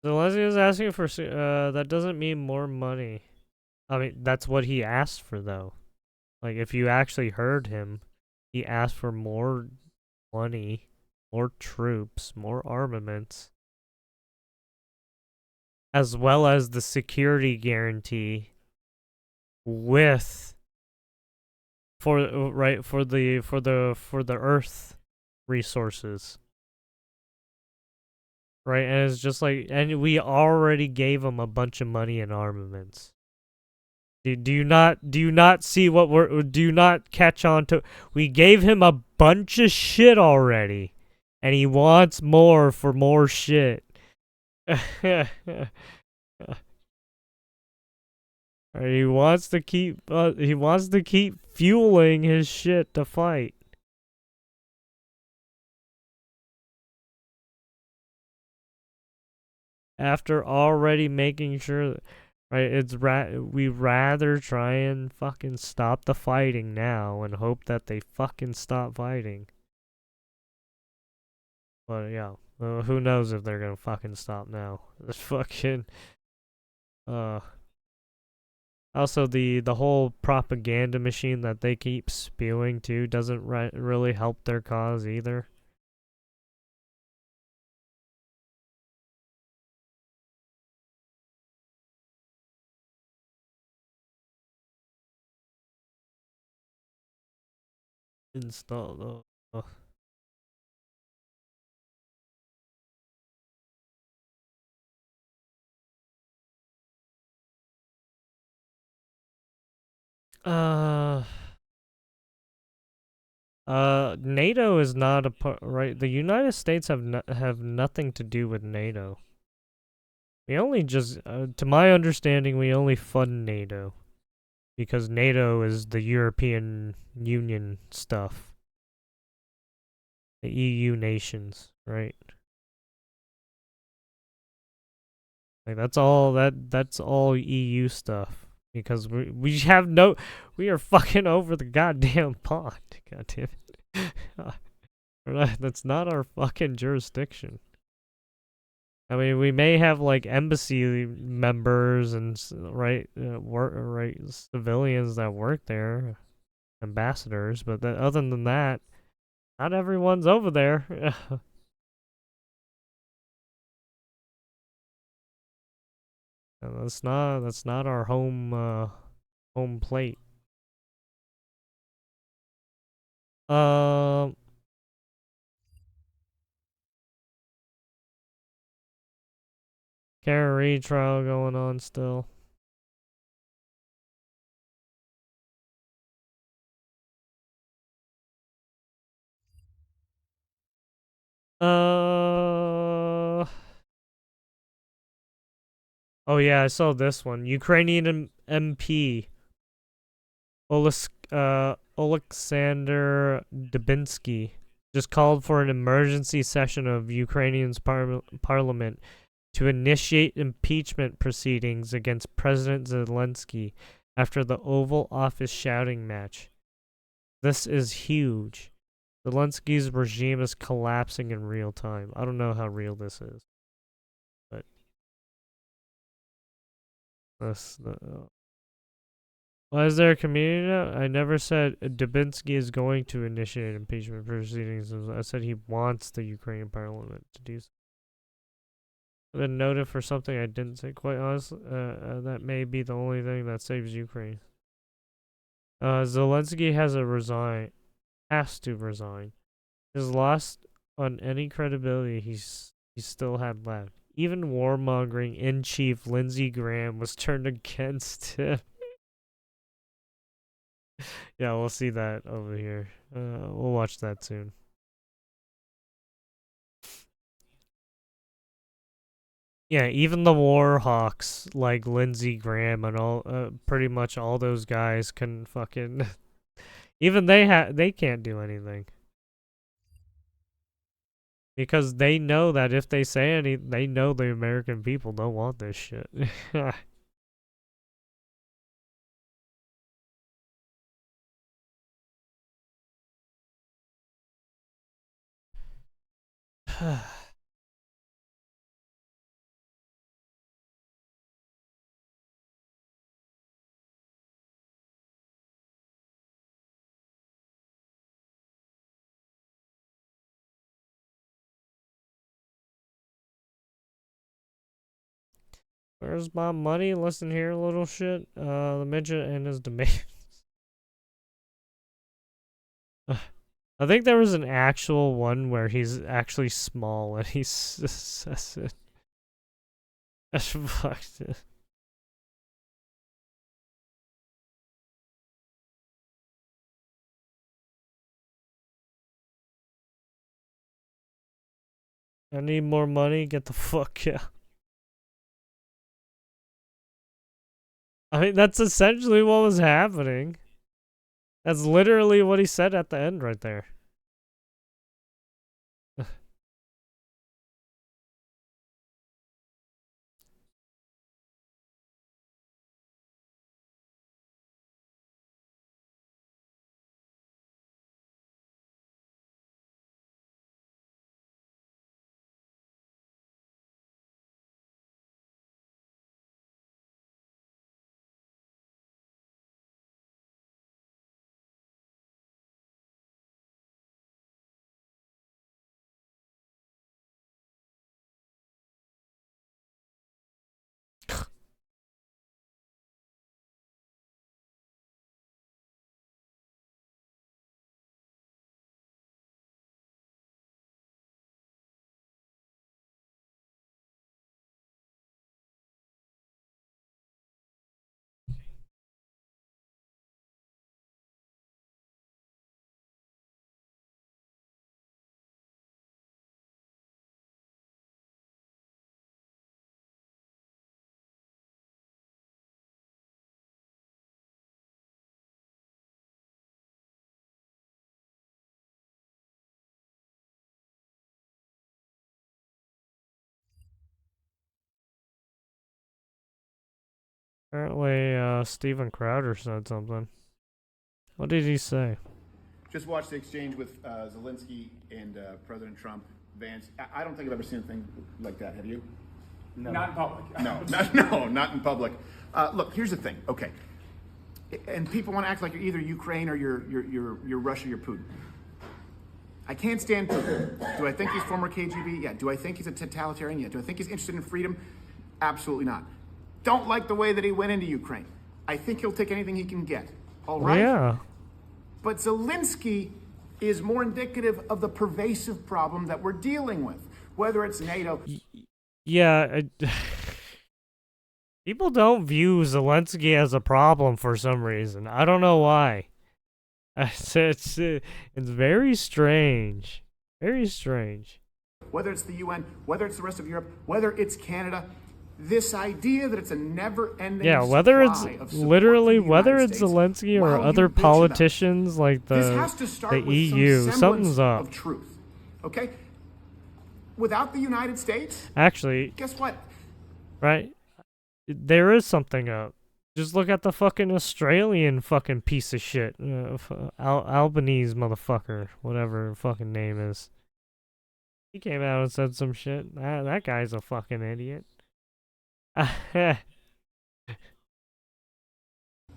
Zelensky is asking for, that doesn't mean more money. I mean, that's what he asked for, though. Like, if you actually heard him, he asked for more money, more troops, more armaments, as well as the security guarantee with, for the Earth resources. Right, and it's just like, and we already gave him a bunch of money and armaments. Do you not see what do you not catch on to? We gave him a bunch of shit already, and he wants more for more shit. He wants to keep fueling his shit to fight. After already making sure, right, we rather try and fucking stop the fighting now and hope that they fucking stop fighting. But yeah, who knows if they're gonna fucking stop now. It's fucking, also the whole propaganda machine that they keep spewing too doesn't really help their cause either. Install though. NATO is not a part, right? The United States have nothing to do with NATO. We only just, to my understanding, we only fund NATO because NATO is the European Union stuff, the EU nations, right? Like that's all EU stuff because we are fucking over the goddamn pond. God damn it. That's not our fucking jurisdiction. I mean, we may have like embassy members and civilians that work there, ambassadors, but other than that, not everyone's over there. That's not our home plate. Karen Reed trial going on still. Oh yeah, I saw this one. Ukrainian MP Oleksandr Dubinsky just called for an emergency session of Ukrainian's parliament to initiate impeachment proceedings against President Zelensky after the Oval Office shouting match. This is huge. Zelensky's regime is collapsing in real time. I don't know how real this is, but why is there a community now? I never said Dubinsky is going to initiate impeachment proceedings. I said he wants the Ukrainian parliament to do so. I've been noted for something I didn't say. Quite honestly, that may be the only thing that saves Ukraine. Zelensky has to resign. His lost on any credibility he still had left. Even warmongering in chief Lindsey Graham was turned against him. Yeah, we'll see that over here. We'll watch that soon. Yeah, even the war hawks like Lindsey Graham and all, pretty much all those guys can fucking, even they can't do anything. Because they know that if they say anything, they know the American people don't want this shit. Where's my money? Listen here, little shit. The midget and his demand. I think there was an actual one where he's actually small and he says it. That's fucked. I need more money. Get the fuck out. I mean, that's essentially what was happening. That's literally what he said at the end right there. Apparently, Steven Crowder said something. What did he say? Just watched the exchange with Zelenskyy and President Trump. Vance, I don't think I've ever seen anything like that. Have you? No. Not in public. Not in public. Look, here's the thing. Okay, and people want to act like you're either Ukraine or you're Russia, you're Putin. I can't stand Putin. Do I think he's former KGB? Yeah. Do I think he's a totalitarian? Yeah. Do I think he's interested in freedom? Absolutely not. Don't like the way that he went into Ukraine. I think he'll take anything he can get. All right? Yeah. But Zelenskyy is more indicative of the pervasive problem that we're dealing with, whether it's NATO. Yeah. People don't view Zelenskyy as a problem for some reason. I don't know why. It's very strange. Very strange. Whether it's the UN, whether it's the rest of Europe, whether it's Canada, this idea that it's a never-ending whether it's literally whether it's Zelenskyy or other politicians like the EU, something's up. Of truth, okay? Without the United States, actually, guess what? Right, there is something up. Just look at the fucking Australian fucking piece of shit, Albanese motherfucker, whatever fucking name is. He came out and said some shit. That guy's a fucking idiot.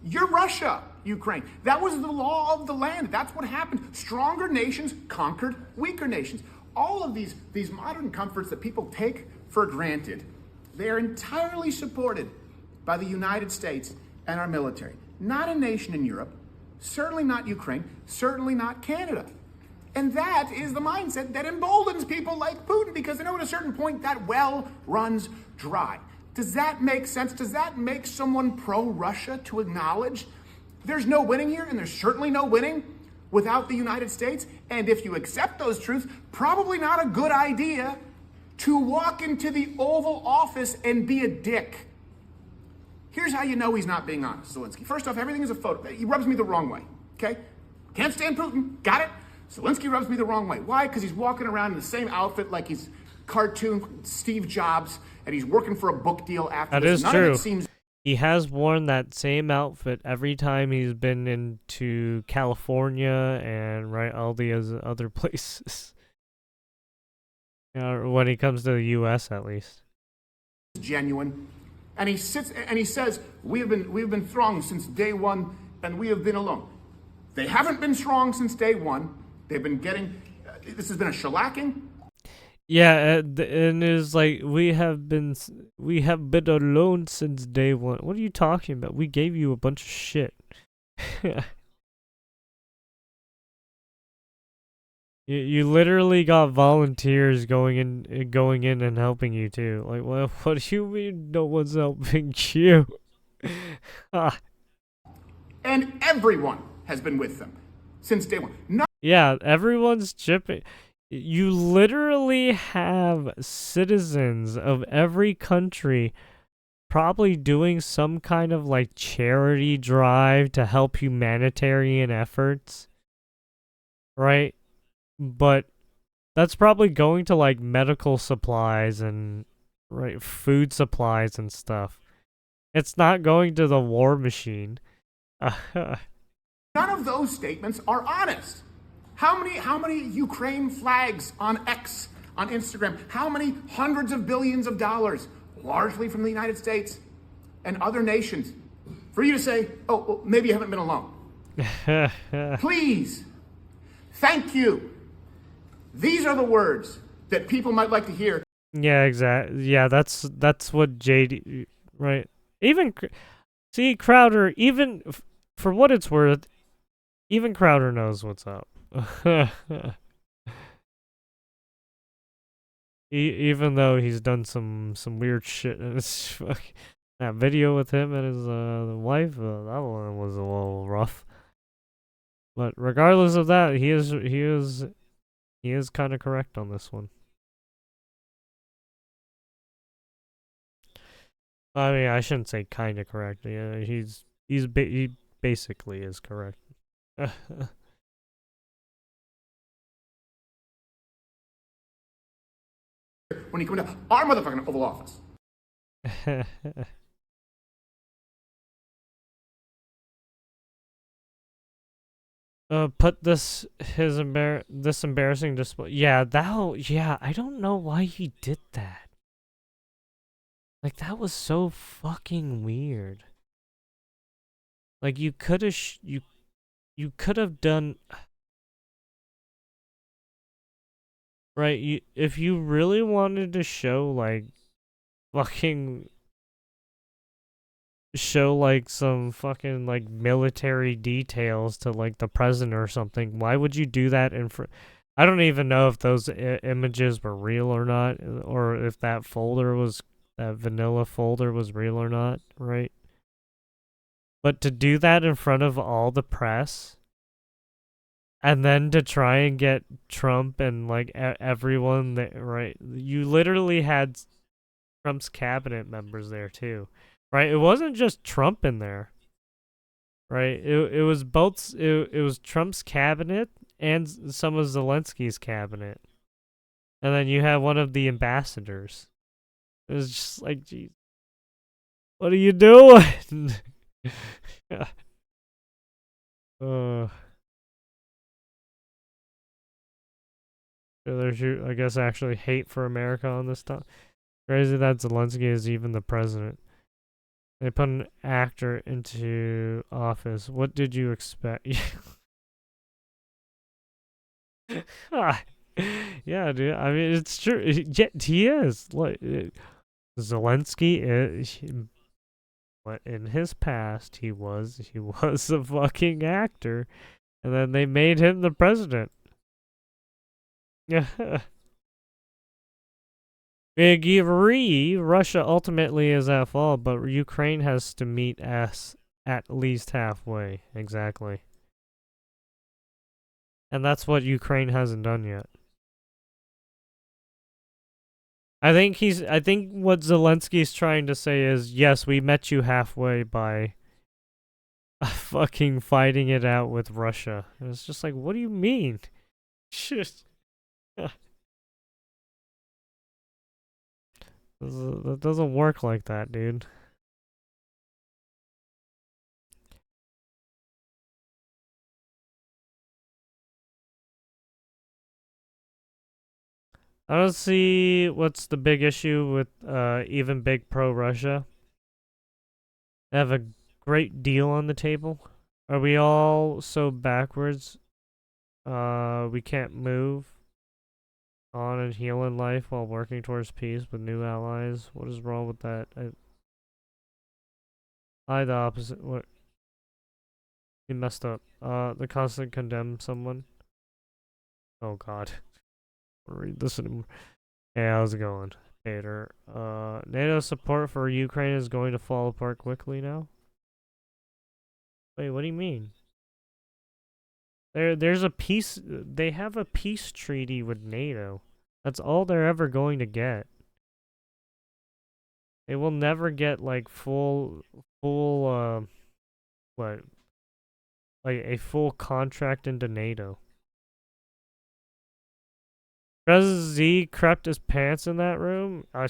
You're Russia, Ukraine. That was the law of the land. That's what happened. Stronger nations conquered weaker nations. All of these modern comforts that people take for granted, they are entirely supported by the United States and our military. Not a nation in Europe certainly not Ukraine, certainly not Canada. And that is the mindset that emboldens people like Putin, because they know at a certain point that well runs dry. Does that make sense? Does that make someone pro-Russia to acknowledge there's no winning here, and there's certainly no winning without the United States? And if you accept those truths, probably not a good idea to walk into the Oval Office and be a dick. Here's how you know he's not being honest, Zelenskyy. First off, everything is a photo. He rubs me the wrong way, okay? Can't stand Putin, got it? Zelenskyy rubs me the wrong way. Why? Because he's walking around in the same outfit like he's cartoon Steve Jobs, and he's working for a book deal after that this. That is true. He has worn that same outfit every time he's been into California and all the other places. When he comes to the U.S., at least. Genuine. And he sits and he says, we have been strong since day one, and we have been alone. They haven't been strong since day one. They've been getting, this has been a shellacking. Yeah, and it's like, we have been alone since day one. What are you talking about? We gave you a bunch of shit. You literally got volunteers going in and helping you too. Like, well, what do you mean no one's helping you? And everyone has been with them since day one. Yeah, everyone's chipping. You literally have citizens of every country probably doing some kind of like charity drive to help humanitarian efforts, right? But that's probably going to like medical supplies and food supplies and stuff. It's not going to the war machine. None of those statements are honest. How many Ukraine flags on X, on Instagram? How many hundreds of billions of dollars, largely from the United States and other nations, for you to say, oh, well, maybe you haven't been alone? Please, thank you. These are the words that people might like to hear. Yeah, exactly. Yeah, that's what JD, right? Even, see, Crowder, even for what it's worth, even Crowder knows what's up. Even though he's done some weird shit, and it's that video with him and his wife, that one was a little rough. But regardless of that, he is kind of correct on this one. I mean, I shouldn't say kind of correct. Yeah, he basically is correct. When you come to our motherfucking Oval Office. Put this embarrassing display. Yeah, I don't know why he did that. Like, that was so fucking weird. Like, you could have done, right? If you really wanted to show like some fucking like military details to like the president or something, why would you do that in front? I don't even know if those images were real or not, or if that vanilla folder was real or not, right? But to do that in front of all the press, and then to try and get Trump and like everyone that, right? You literally had Trump's cabinet members there too, right? It wasn't just Trump in there, right? It was both. It was Trump's cabinet and some of Zelensky's cabinet, and then you have one of the ambassadors. It was just like, geez, what are you doing? There's I guess actually hate for America on this stuff. Crazy that Zelenskyy is even the president. They put an actor into office. What did you expect? Yeah, dude. I mean, it's true. Yeah, he is. Like, Zelenskyy is. what in his past he was a fucking actor, and then they made him the president. Yeah. We agree Russia ultimately is at fault, but Ukraine has to meet us at least halfway. Exactly. And that's what Ukraine hasn't done yet. I think what Zelensky's trying to say is, yes, we met you halfway by fucking fighting it out with Russia. And it's just like, what do you mean? Shit. That doesn't work like that, dude. I don't see what's the big issue with even big pro-Russia. They have a great deal on the table. Are we all so backwards? We can't move on and heal in life while working towards peace with new allies. What is wrong with that? The opposite. What? You messed up. The constant condemn someone. Oh God. I'll read this anymore. Hey, how's it going, Peter? NATO support for Ukraine is going to fall apart quickly now. Wait, what do you mean? There's a peace. They have a peace treaty with NATO. That's all they're ever going to get. They will never get like full, what? Like a full contract into NATO. President Z crapped his pants in that room. I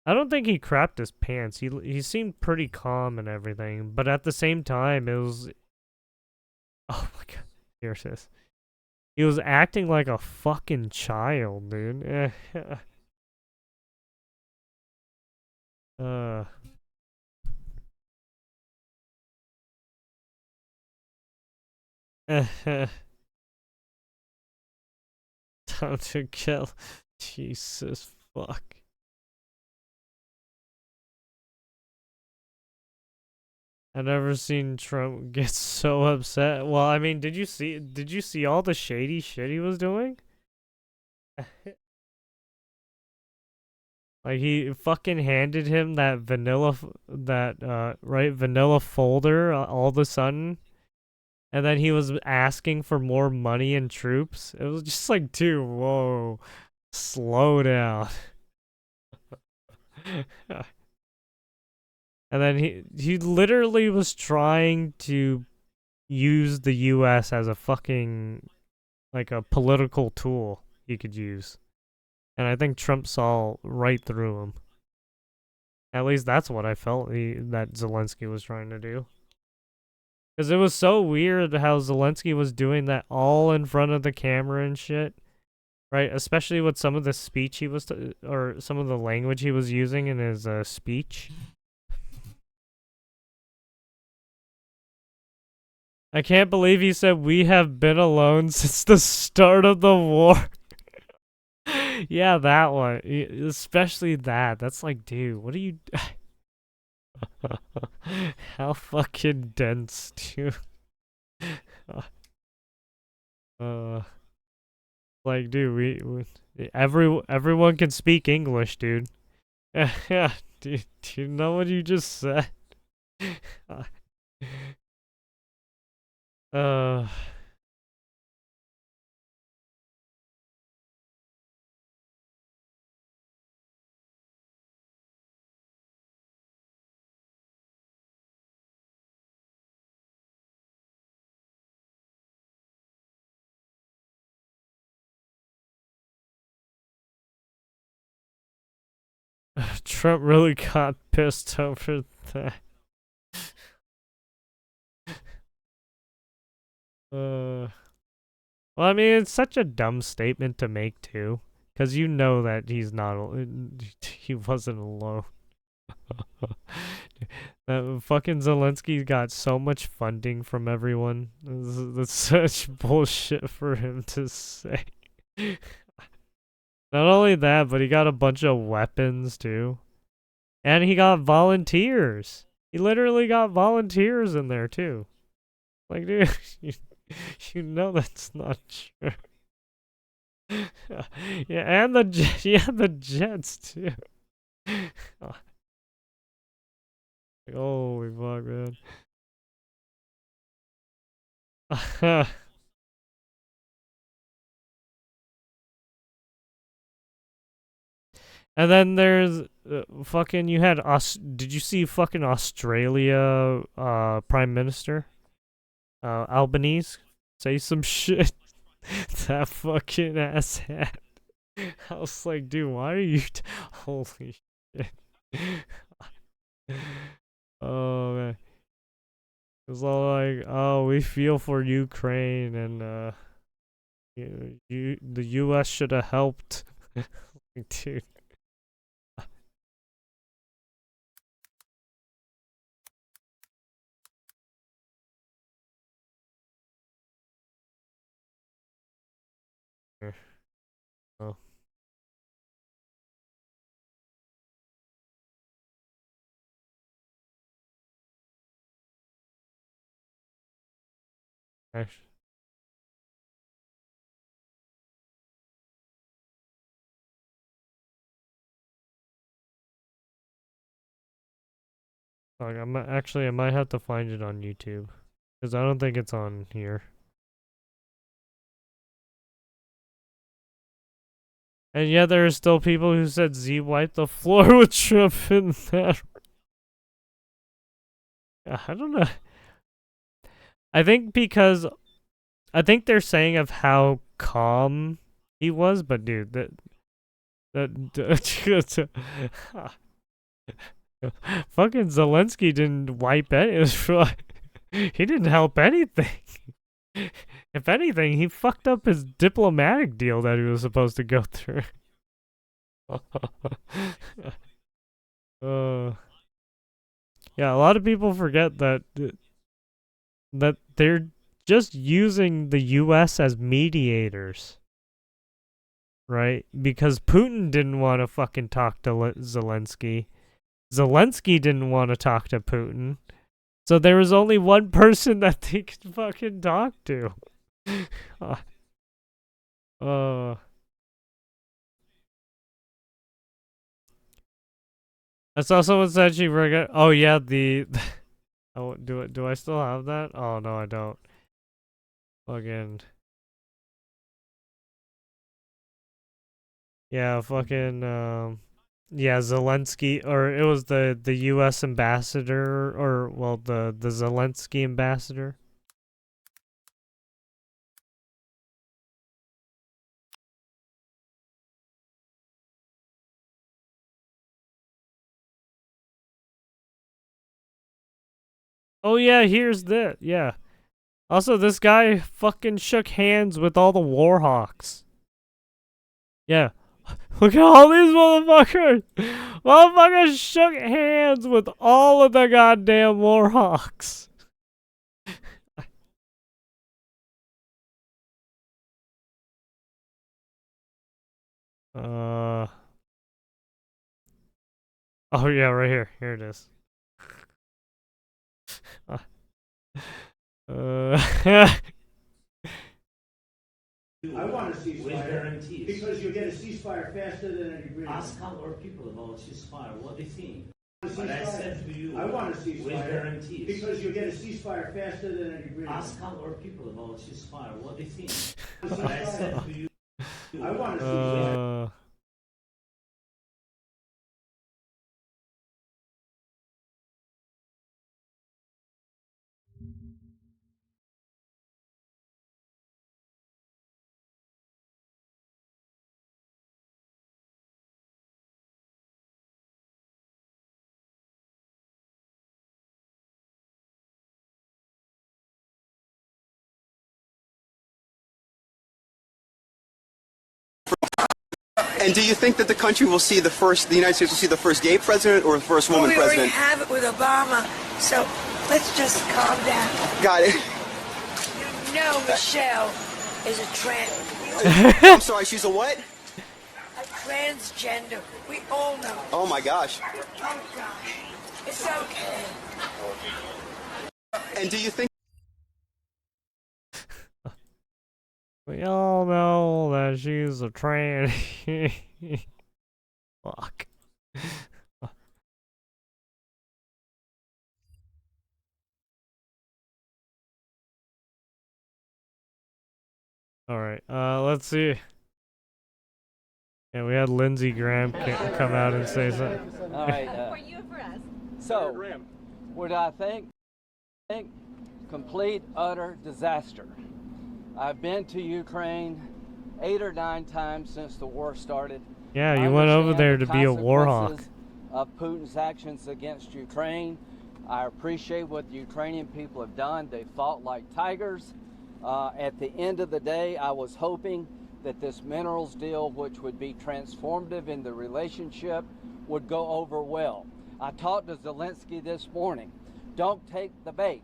don't think he crapped his pants. He seemed pretty calm and everything, but at the same time, it was. Oh my God! Here it is. He was acting like a fucking child, dude. Time to kill. Jesus fuck. I've never seen Trump get so upset. Well, I mean, did you see all the shady shit he was doing? Like he fucking handed him that vanilla folder all of a sudden. And then he was asking for more money and troops. It was just like, dude, whoa. Slow down. And then he literally was trying to use the US as a fucking, like a political tool he could use. And I think Trump saw right through him. At least that's what I felt that Zelenskyy was trying to do. Because it was so weird how Zelenskyy was doing that all in front of the camera and shit. Right? Especially with some of the speech he was, or some of the language he was using in his speech. I can't believe he said we have been alone since the start of the war. Yeah, that one. Especially that. That's like, dude, what are you... How fucking dense, dude. Like, dude, everyone can speak English, dude. Yeah, dude, do you know what you just said? Trump really got pissed over that. Well, I mean, it's such a dumb statement to make, too. Because you know that he wasn't alone. That fucking Zelensky got so much funding from everyone. That's such bullshit for him to say. Not only that, but he got a bunch of weapons, too. And he got volunteers. He literally got volunteers in there too. Like, dude, you know that's not true. Yeah, and the Jets too. Holy fuck, man. And then there's fucking you had did you see fucking Australia Prime Minister Albanese say some shit? That fucking asshat. I was like, dude, why are you holy shit. Oh man. It was all like, oh, we feel for Ukraine and the US should have helped. Dude. Oh. Actually. Like, I might have to find it on YouTube. Because I don't think it's on here. And yet there are still people who said Z wiped the floor with Trump in that. I don't know. I think they're saying of how calm he was, but dude, fucking Zelenskyy didn't wipe any. He didn't help anything. If anything, he fucked up his diplomatic deal that he was supposed to go through. Yeah, a lot of people forget that they're just using the US as mediators. Right? Because Putin didn't want to fucking talk to Zelenskyy. Zelenskyy didn't want to talk to Putin. So there was only one person that they could fucking talk to. I saw someone said she forgot. Oh yeah, oh, do I still have that? Oh no, I don't. Fucking. Yeah, fucking yeah, Zelenskyy, or it was the US ambassador, or well, the Zelenskyy ambassador. Oh yeah, here's that. Yeah. Also, this guy fucking shook hands with all the Warhawks. Yeah. Look at all these motherfuckers! Motherfuckers shook hands with all of the goddamn Warhawks. Oh yeah, right here. Here it is. I want a ceasefire because you get a ceasefire faster than an agreement. Ask our people about ceasefire. What do you think? But I said to you, I want a ceasefire with guarantees because you get a ceasefire faster than an agreement. Ask our people about ceasefire. What do you think? But I said to you, I want a ceasefire. And do you think that the country will see the United States will see the first gay president or the first woman president? We already have it with Obama, so let's just calm down. Got it. You know Michelle is a trans. I'm sorry, she's a what? A transgender. We all know. Oh my gosh. Oh gosh. It's okay. And do you think We all know that she's a trans. Fuck. Alright, let's see. Yeah, we had Lindsey Graham come out and say something. Alright, so, what I think? Complete, utter disaster. I've been to Ukraine 8 or 9 times since the war started. Yeah, you went over there to be a war hawk. Of Putin's actions against Ukraine. I appreciate what the Ukrainian people have done. They fought like tigers. At the end of the day, I was hoping that this minerals deal, which would be transformative in the relationship, would go over well. I talked to Zelenskyy this morning. Don't take the bait.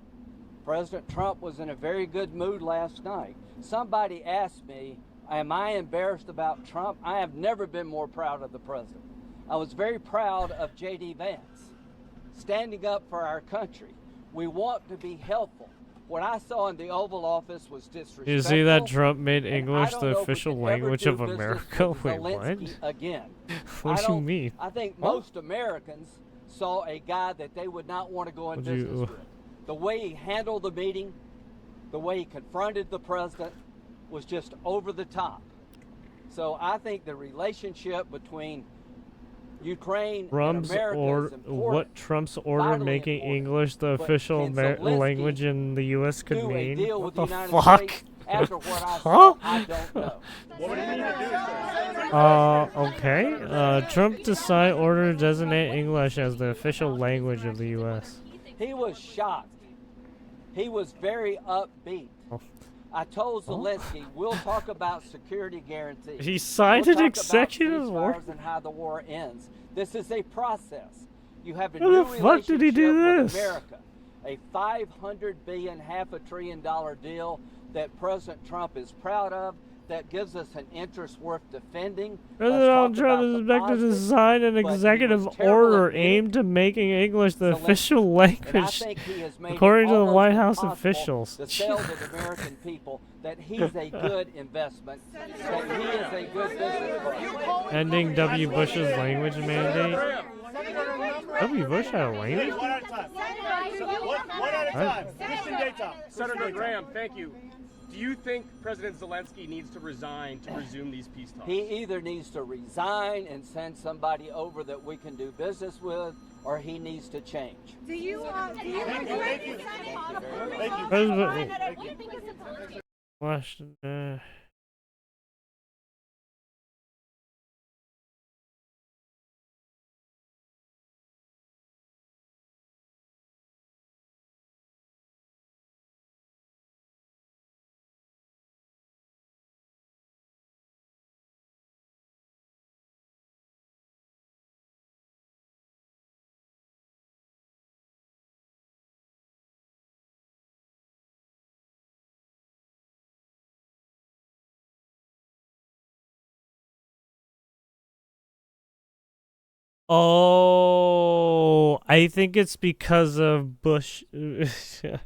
President Trump was in a very good mood last night. Somebody asked me, am I embarrassed about Trump? I have never been more proud of the president. I was very proud of J.D. Vance, standing up for our country. We want to be helpful. What I saw in the Oval Office was disrespectful. You see that Trump made English the official language of America? Wait, what? Again. What do you mean? I think most Americans saw a guy that they would not want to go in business with. The way he handled the meeting, the way he confronted the president was just over the top. So I think the relationship between Ukraine and America is important. What Trump's order making English the official language in the U.S. could mean? What the fuck? After what I saw, I don't know. What would he need to do, sir? Okay. Trump to sign order to designate English as the official language of the U.S. He was shocked. He was very upbeat. I told Zelenskyy, we'll talk about security guarantees. He signed an executive order and how the war ends. This is a process. You have a How new the fuck did he do relationship with this? America, a $500 billion, $500 billion deal that President Trump is proud of, that gives us an interest worth defending. President Trump is expected to sign an executive order aimed at making English the official language, according to the White House officials. To tell the American people that he's a good investment, that he is a good business. Ending W. Bush's language mandate. W. Bush had a language? One at a time. One at a time. Christian Daytop. Senator Graham, thank you. Do you think President Zelenskyy needs to resign to resume these peace talks? He either needs to resign and send somebody over that we can do business with, or he needs to change. Do you Thank you. Thank you. Question. Oh, I think it's because of Bush. I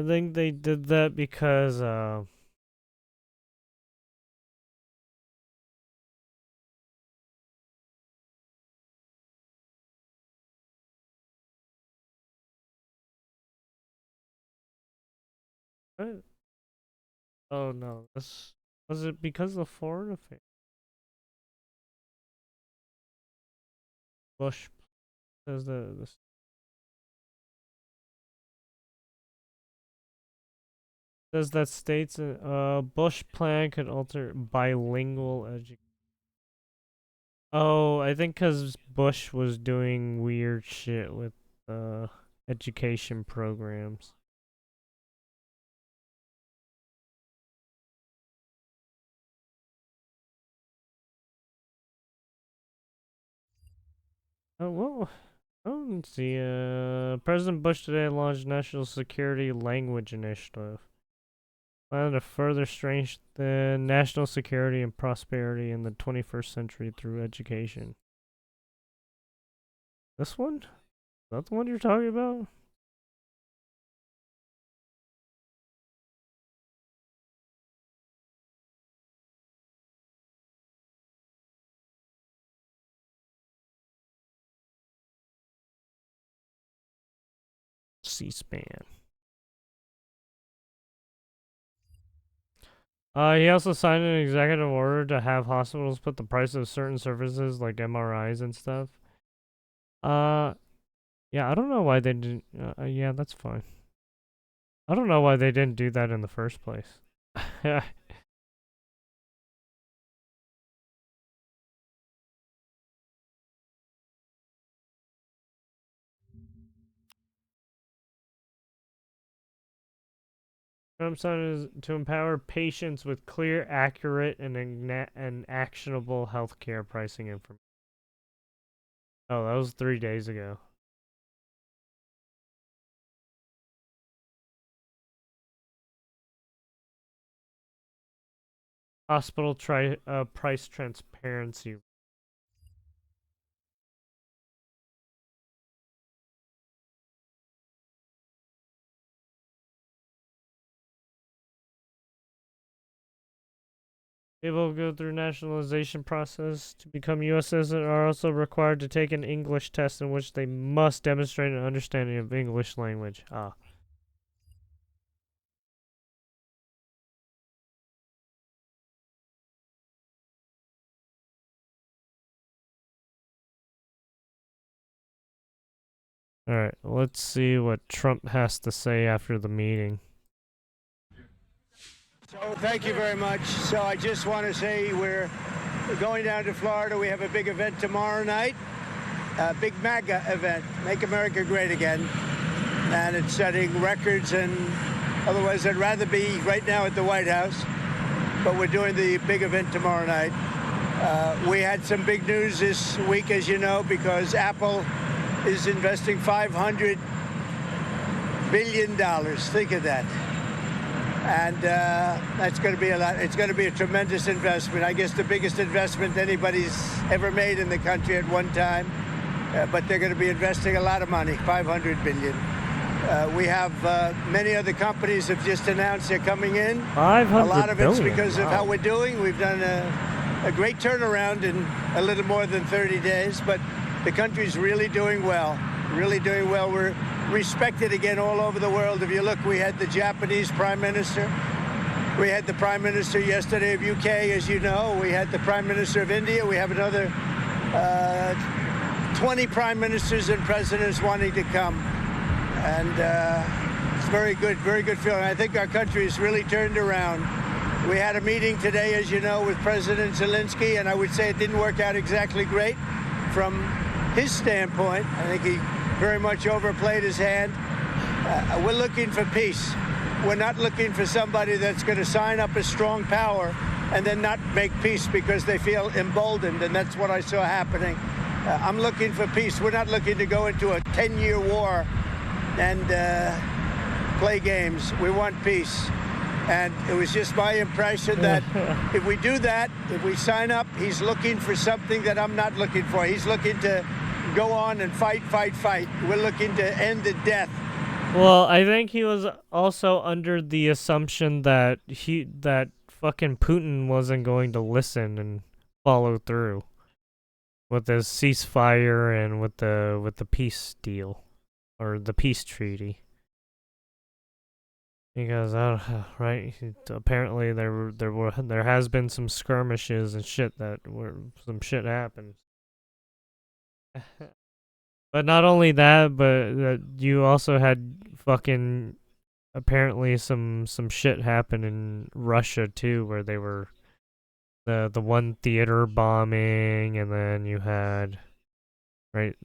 think they did that because what? Oh no, this was it because of foreign affairs? Bush says this. Says that states Bush plan could alter bilingual education. Oh, I think because Bush was doing weird shit with education programs. Oh, well, I don't see. President Bush today launched National Security Language Initiative. Plan to further strengthen national security and prosperity in the 21st century through education. This one? Is that the one you're talking about? C-SPAN. He also signed an executive order to have hospitals put the price of certain services like MRIs and stuff. Yeah, I don't know why they didn't. Yeah, that's fine. I don't know why they didn't do that in the first place. Trump's son is to empower patients with clear, accurate, and actionable healthcare pricing information. Oh, that was 3 days ago. Hospital price transparency. People who go through nationalization process to become U.S. citizens are also required to take an English test in which they must demonstrate an understanding of English language. Ah. Alright, let's see what Trump has to say after the meeting. So thank you very much. So I just want to say we're going down to Florida. We have a big event tomorrow night, a big MAGA event, Make America Great Again. And it's setting records, and otherwise I'd rather be right now at the White House. But we're doing the big event tomorrow night. We had some big news this week, as you know, because Apple is investing $500 billion. Think of that. And that's going to be a lot. It's going to be a tremendous investment. I guess the biggest investment anybody's ever made in the country at one time. But they're going to be investing a lot of money, $500 billion. We have many other companies have just announced they're coming in. A lot of it's because of how we're doing. We've done a great turnaround in a little more than 30 days, but the country's really doing well, really doing well. We're respected again all over the world. If you look, we had the Japanese Prime Minister. We had the Prime Minister yesterday of UK, as you know. We had the Prime Minister of India. We have another 20 Prime Ministers and Presidents wanting to come. And it's very good feeling. I think our country has really turned around. We had a meeting today, as you know, with President Zelenskyy, and I would say it didn't work out exactly great from his standpoint. I think he very much overplayed his hand. We're looking for peace. We're not looking for somebody that's going to sign up a strong power and then not make peace because they feel emboldened, and that's what I saw happening. I'm looking for peace. We're not looking to go into a 10-year war and play games. We want peace. And it was just my impression that if we do that, if we sign up, he's looking for something that I'm not looking for. He's looking to go on and fight. We're looking to end the death. Well, I think he was also under the assumption that fucking Putin wasn't going to listen and follow through with this ceasefire and with the peace deal or the peace treaty. Because right, apparently there has been some skirmishes and shit where some shit happened. But not only that, but you also had fucking apparently some shit happen in Russia too, where they were the one theater bombing, and then you had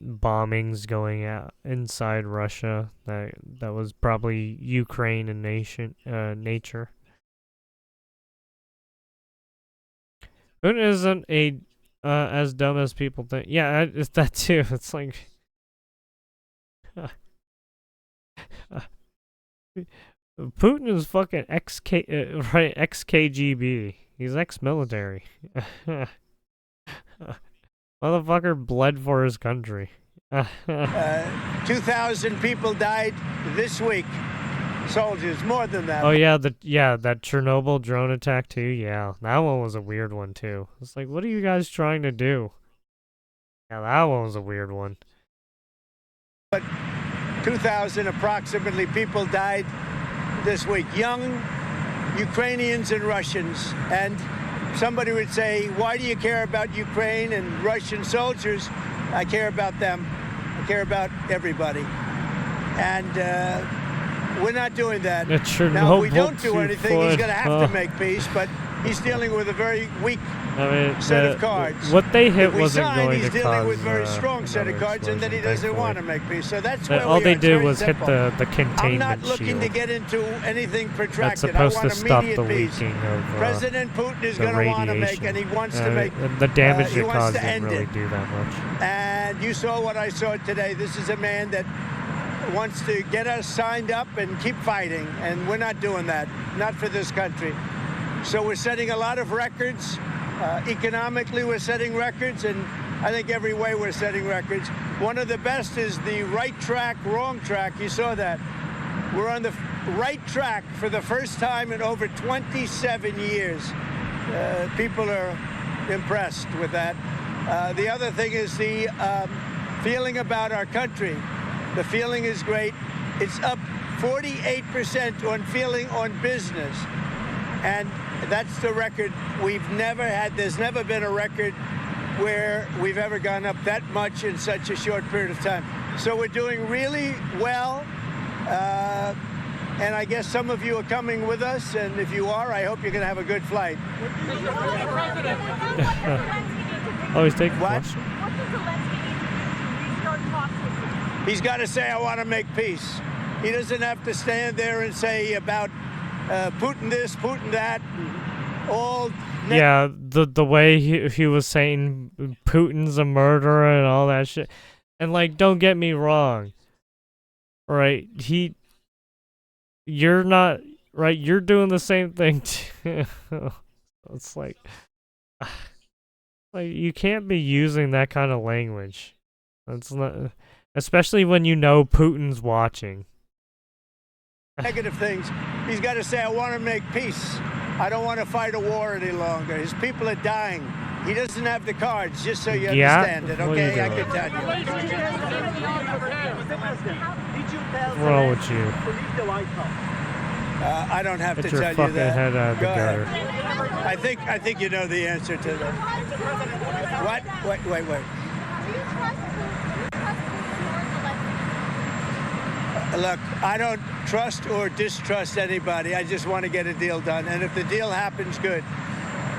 bombings going out inside Russia. That was probably Ukraine in nature. Putin isn't as dumb as people think. Yeah, it's that too. It's like Putin is fucking ex-KGB. He's ex-military. Motherfucker bled for his country. 2,000 people died this week. Soldiers, more than that. Oh yeah, that Chernobyl drone attack too. Yeah, that one was a weird one too. It's like, what are you guys trying to do? Yeah, that one was a weird one. But 2,000 approximately people died this week. Young Ukrainians and Russians. And somebody would say, why do you care about Ukraine and Russian soldiers? I care about them. I care about everybody. And we're not doing that. Now, if we don't do anything, he's going to have to make peace, but he's dealing with a very weak set of cards. What they hit if wasn't sign, going he's to dealing cause with a very strong set of cards, and then he doesn't want to make peace. So that's where all we they are. did It's was very hit simple. the containment I'm not looking shield. to get into anything protracted. That's supposed I to want stop immediate the peace. leaking of President Putin is the going to want to make, radiation. and he wants to make. The damage he it wants caused to didn't end really it. do that much. And you saw what I saw today. This is a man that wants to get us signed up and keep fighting, and we're not doing that. Not for this country. So we're setting a lot of records. Economically, we're setting records, and I think every way we're setting records. One of the best is the right track, wrong track. You saw that. We're on the right track for the first time in over 27 years. People are impressed with that. The other thing is the feeling about our country. The feeling is great. It's up 48% on feeling on business. And that's the record we've never had. There's never been a record where we've ever gone up that much in such a short period of time. So we're doing really well. And I guess some of you are coming with us. And if you are, I hope you're going to have a good flight. Oh, he's taking what? question. What does Zelensky need to do to restart talks with you? He's got to say, I want to make peace. He doesn't have to stand there and say about Putin this, Putin that, all. Yeah, the way he was saying Putin's a murderer and all that shit. And like, don't get me wrong. Right? You're not, right? You're doing the same thing too. It's like you can't be using that kind of language. That's not, especially when you know Putin's watching. Negative things. He's got to say, I want to make peace. I don't want to fight a war any longer. His people are dying. He doesn't have the cards, just so you understand it, okay? I can tell you. What's wrong with you? I don't have Get to your tell you fucking that. head out of the Go gutter. ahead. I think you know the answer to that. What? Wait. Look, I don't trust or distrust anybody. I just want to get a deal done. And if the deal happens, good.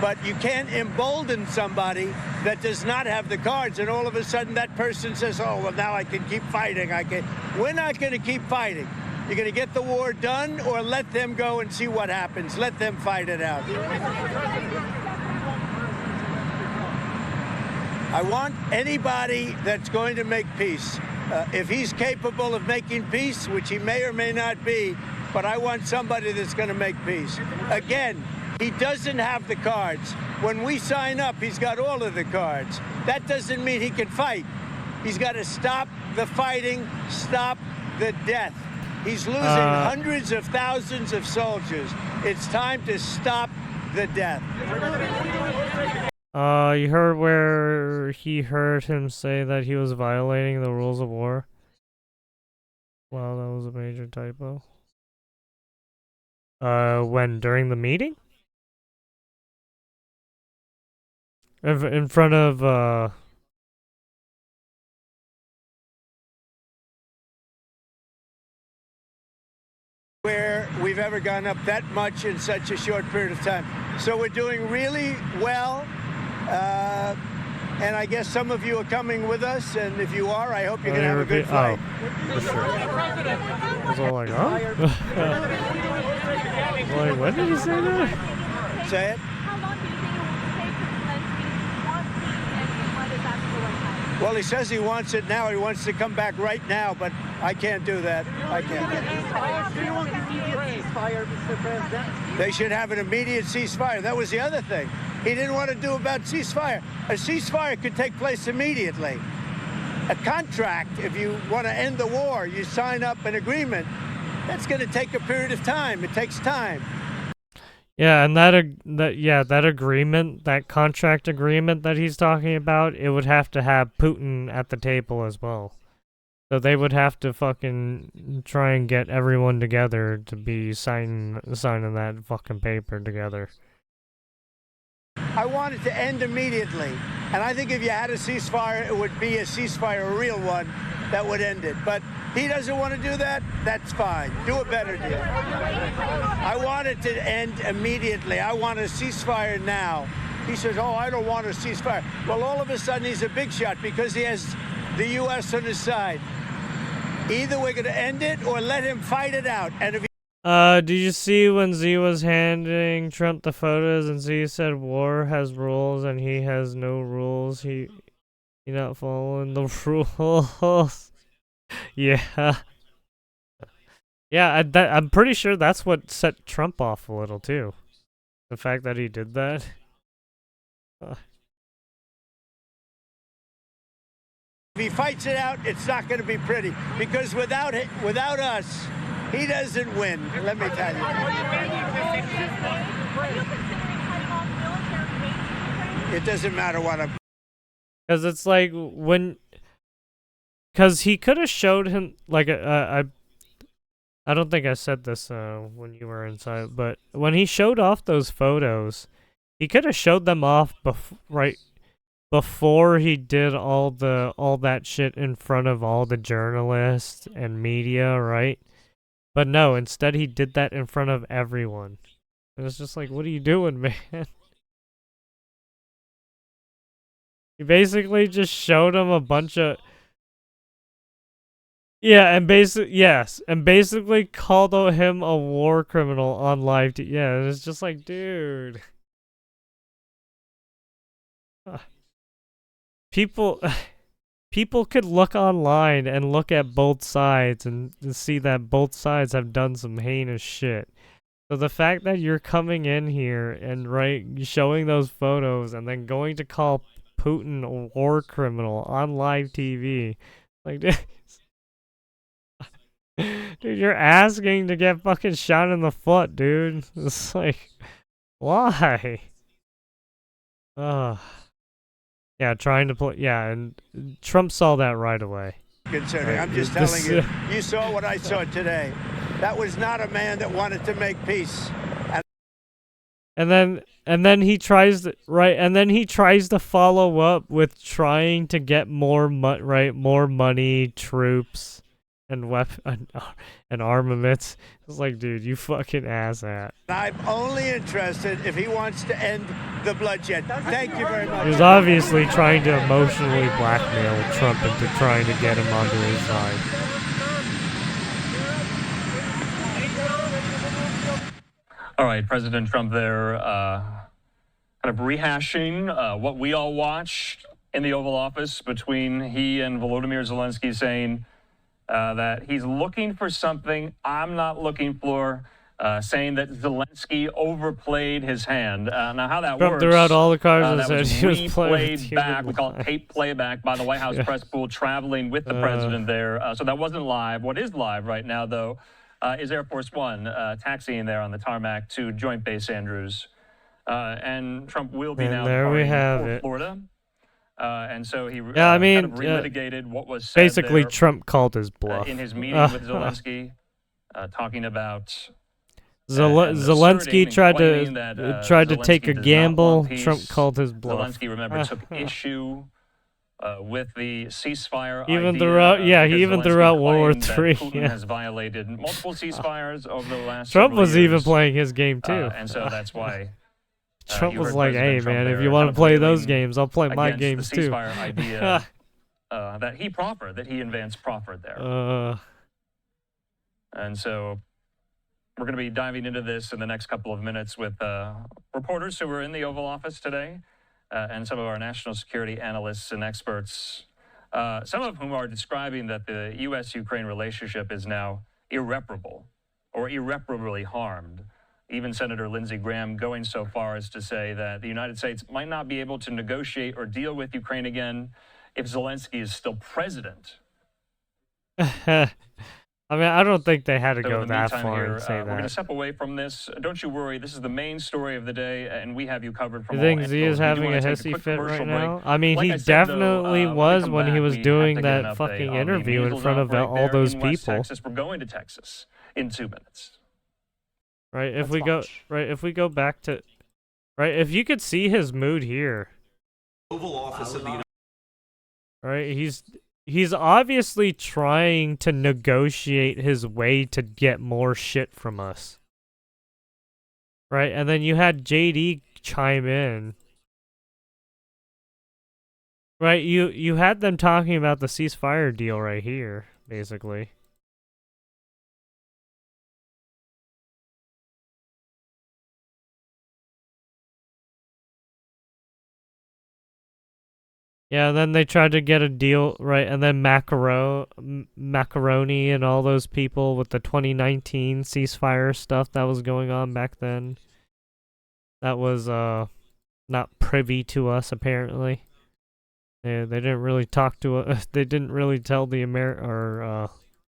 But you can't embolden somebody that does not have the cards, and all of a sudden that person says, oh, well, now I can keep fighting. We're not going to keep fighting. You're going to get the war done or let them go and see what happens. Let them fight it out. I want anybody that's going to make peace. If he's capable of making peace, which he may or may not be, but I want somebody that's going to make peace. Again, he doesn't have the cards. When we sign up, he's got all of the cards. That doesn't mean he can fight. He's got to stop the fighting, stop the death. He's losing hundreds of thousands of soldiers. It's time to stop the death. You heard where he heard him say that he was violating the rules of war? Wow, that was a major typo. When? During the meeting? In front of, where we've ever gone up that much in such a short period of time. So we're doing really well. And I guess some of you are coming with us, and if you are, I hope you're going to have a good flight. For sure. I was all like, oh? Like, when did he say that? Say it. How long do you think it will take for Zelensky want peace, and when is that going to happen? Well, he says he wants it now. He wants to come back right now, but I can't do that. I can't. They should have an immediate ceasefire. That was the other thing. He didn't want to do about ceasefire. A ceasefire could take place immediately. A contract, if you want to end the war, you sign up an agreement. That's going to take a period of time. It takes time. Yeah, and that agreement, that contract agreement that he's talking about, it would have to have Putin at the table as well. So they would have to fucking try and get everyone together to be signing that fucking paper together. I want it to end immediately. And I think if you had a ceasefire, it would be a ceasefire, a real one, that would end it. But he doesn't want to do that. That's fine. Do a better deal. I want it to end immediately. I want a ceasefire now. He says, oh, I don't want a ceasefire. Well, all of a sudden, he's a big shot because he has the U.S. on his side. Either we're going to end it or let him fight it out. And if did you see when Z was handing Trump the photos and Z said war has rules and he has no rules? He not following the rules. Yeah. Yeah, I'm pretty sure that's what set Trump off a little too. The fact that he did that. If he fights it out, it's not going to be pretty because without us, he doesn't win. Let me tell you. It doesn't matter what I'm. Because it's like because he could have showed him like I don't think I said this when you were inside, but when he showed off those photos, he could have showed them off before he did all that shit in front of all the journalists and media, right? But no, instead he did that in front of everyone. And it's just like, what are you doing, man? He basically just showed him a bunch of... Yeah, and basically called him a war criminal on live TV. Yeah, and it's just like, dude. People could look online and look at both sides and see that both sides have done some heinous shit. So the fact that you're coming in here and showing those photos and then going to call Putin a war criminal on live TV, like, dude, you're asking to get fucking shot in the foot, dude. It's like, why? Yeah, trying to play. Yeah, and Trump saw that right away. Considering, I'm just telling you, you saw what I saw today. That was not a man that wanted to make peace. And then he tries to follow up with trying to get more money, troops, and and armaments. It's like, dude, you fucking asshat. I'm only interested if he wants to end the bloodshed. Thank you very much. He was obviously trying to emotionally blackmail Trump into trying to get him onto his side. All right, President Trump there kind of rehashing what we all watched in the Oval Office between he and Volodymyr Zelenskyy, saying that he's looking for something I'm not looking for, saying that Zelenskyy overplayed his hand. Now, how that Trump works, threw out all the cards and that said was he was playing replayed back. We call it tape playback by the White House press pool traveling with the president there. So that wasn't live. What is live right now, though, is Air Force One taxiing there on the tarmac to Joint Base Andrews. And Trump will be now departing for Florida. And so he kind of relitigated what was said basically there, Trump called his bluff in his meeting with Zelenskyy, talking about Zelenskyy tried to take a gamble. Trump called his bluff. Zelenskyy, remember, took issue with the ceasefire he even threw out World War III. Putin has violated multiple ceasefires over the last Trump was years. even playing his game too. And so that's why Trump was like, "Hey man, if you want to play those games, I'll play my games the too." Ceasefire idea that he and Vance proffered there. And so we're going to be diving into this in the next couple of minutes with reporters who were in the Oval Office today and some of our national security analysts and experts some of whom are describing that the U.S.-Ukraine relationship is now irreparable or irreparably harmed. Even Senator Lindsey Graham going so far as to say that the United States might not be able to negotiate or deal with Ukraine again if Zelenskyy is still president. I mean, I don't think they had to So go in the that meantime far here, and say we're going to that. step away from this. Don't you worry. This is the main story of the day, and we have you covered from You all think Z is angles. We do having a wanna take hissy quick fit commercial right break. now? I mean, Like he I said, though, definitely when we was come when he back, was we have doing to get an that update fucking on the interview in measles front of outbreak all there those in West people. Texas. We're going to Texas in 2 minutes. Right, if Let's we go watch. right, if we go back to right, if you could see his mood here. Oval Office of the United Right, he's obviously trying to negotiate his way to get more shit from us. Right, and then you had JD chime in. Right, you had them talking about the ceasefire deal right here, basically. Yeah, and then they tried to get a deal, right, and then Macaroni and all those people with the 2019 ceasefire stuff that was going on back then. That was, not privy to us, apparently. They didn't really talk to us, they didn't really tell the I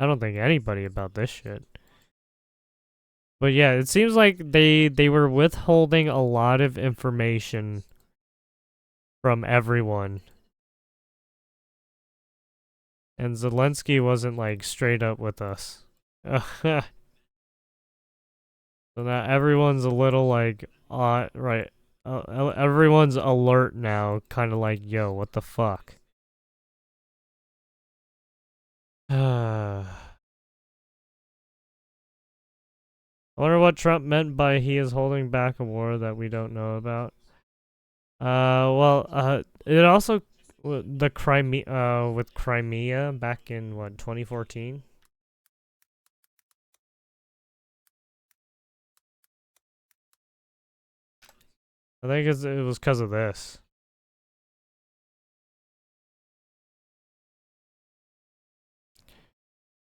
don't think anybody about this shit. But yeah, it seems like they were withholding a lot of information from everyone. And Zelenskyy wasn't, like, straight up with us. So now everyone's a little, like, right. Everyone's alert now, kind of like, yo, what the fuck? I wonder what Trump meant by he is holding back a war that we don't know about. It also the Crimea with Crimea back in what 2014. I think it was because of this.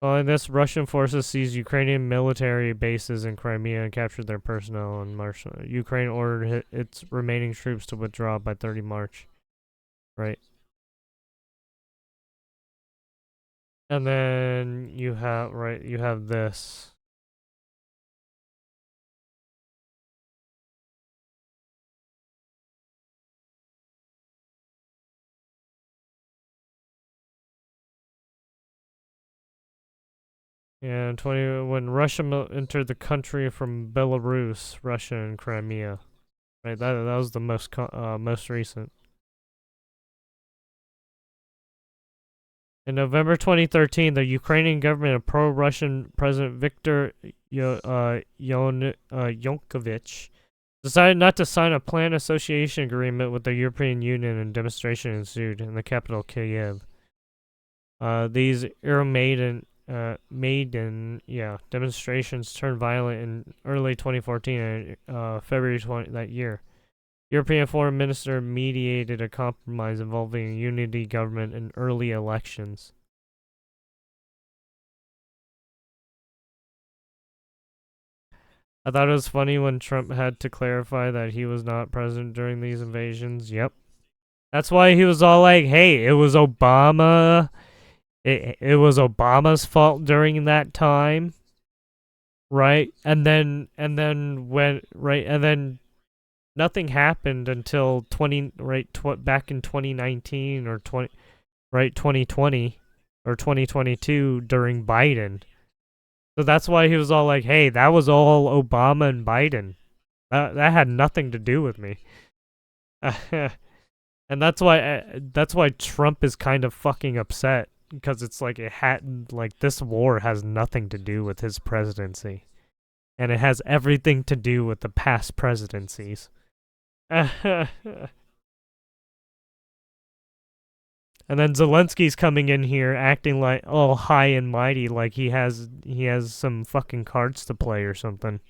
Following this, Russian forces seized Ukrainian military bases in Crimea and captured their personnel in March. Ukraine ordered its remaining troops to withdraw by 30 March. Right. And then you have this. Yeah, when Russia entered the country from Belarus, Russia, and Crimea. Right, that was the most recent. In November 2013, the Ukrainian government of pro-Russian President Viktor Yanukovych decided not to sign a planned association agreement with the European Union, and demonstration ensued in the capital, Kiev. These demonstrations turned violent in early 2014 and February 20 that year. European foreign minister mediated a compromise involving a unity government and early elections. I thought it was funny when Trump had to clarify that he was not president during these invasions. Yep. That's why he was all like, hey, it was Obama. It was Obama's fault during that time. Right? And then nothing happened until back in 2019 or 2020 or 2022 during Biden. So that's why he was all like, "Hey, that was all Obama and Biden. That had nothing to do with me." And that's why Trump is kind of fucking upset, because it's like this war has nothing to do with his presidency, and it has everything to do with the past presidencies. And then Zelensky's coming in here acting like all high and mighty, like he has some fucking cards to play or something.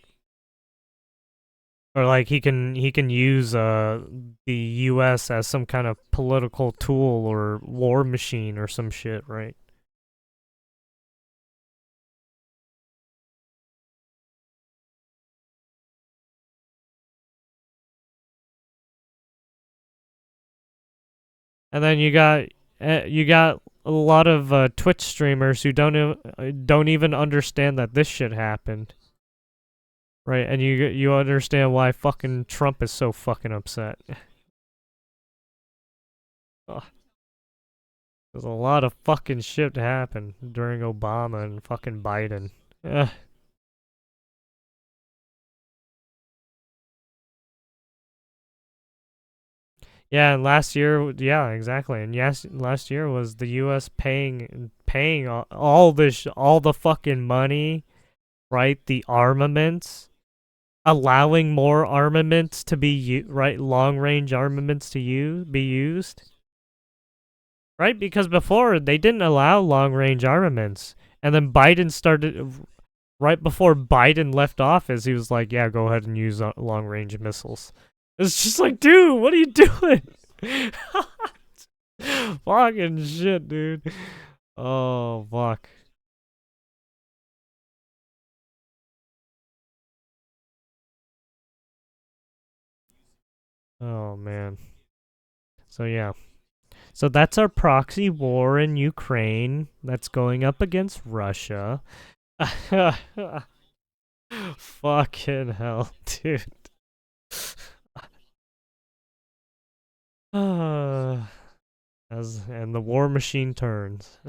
Or like he can use the U.S. as some kind of political tool or war machine or some shit, right? And then you got a lot of Twitch streamers who don't even understand that this shit happened, right? And you understand why fucking Trump is so fucking upset. Ugh. There's a lot of fucking shit happened during Obama and fucking Biden. Ugh. Yeah, and last year, yeah, exactly. And yes, last year was the U.S. paying all the fucking money, right? The armaments, allowing more armaments to be right, long range armaments to be used, right? Because before they didn't allow long range armaments, and then Biden started right before Biden left office. He was like, "Yeah, go ahead and use long range missiles." It's just like, dude, what are you doing? Fucking shit, dude. Oh, fuck. Oh, man. So, yeah. So that's our proxy war in Ukraine that's going up against Russia. Fucking hell, dude. And the war machine turns.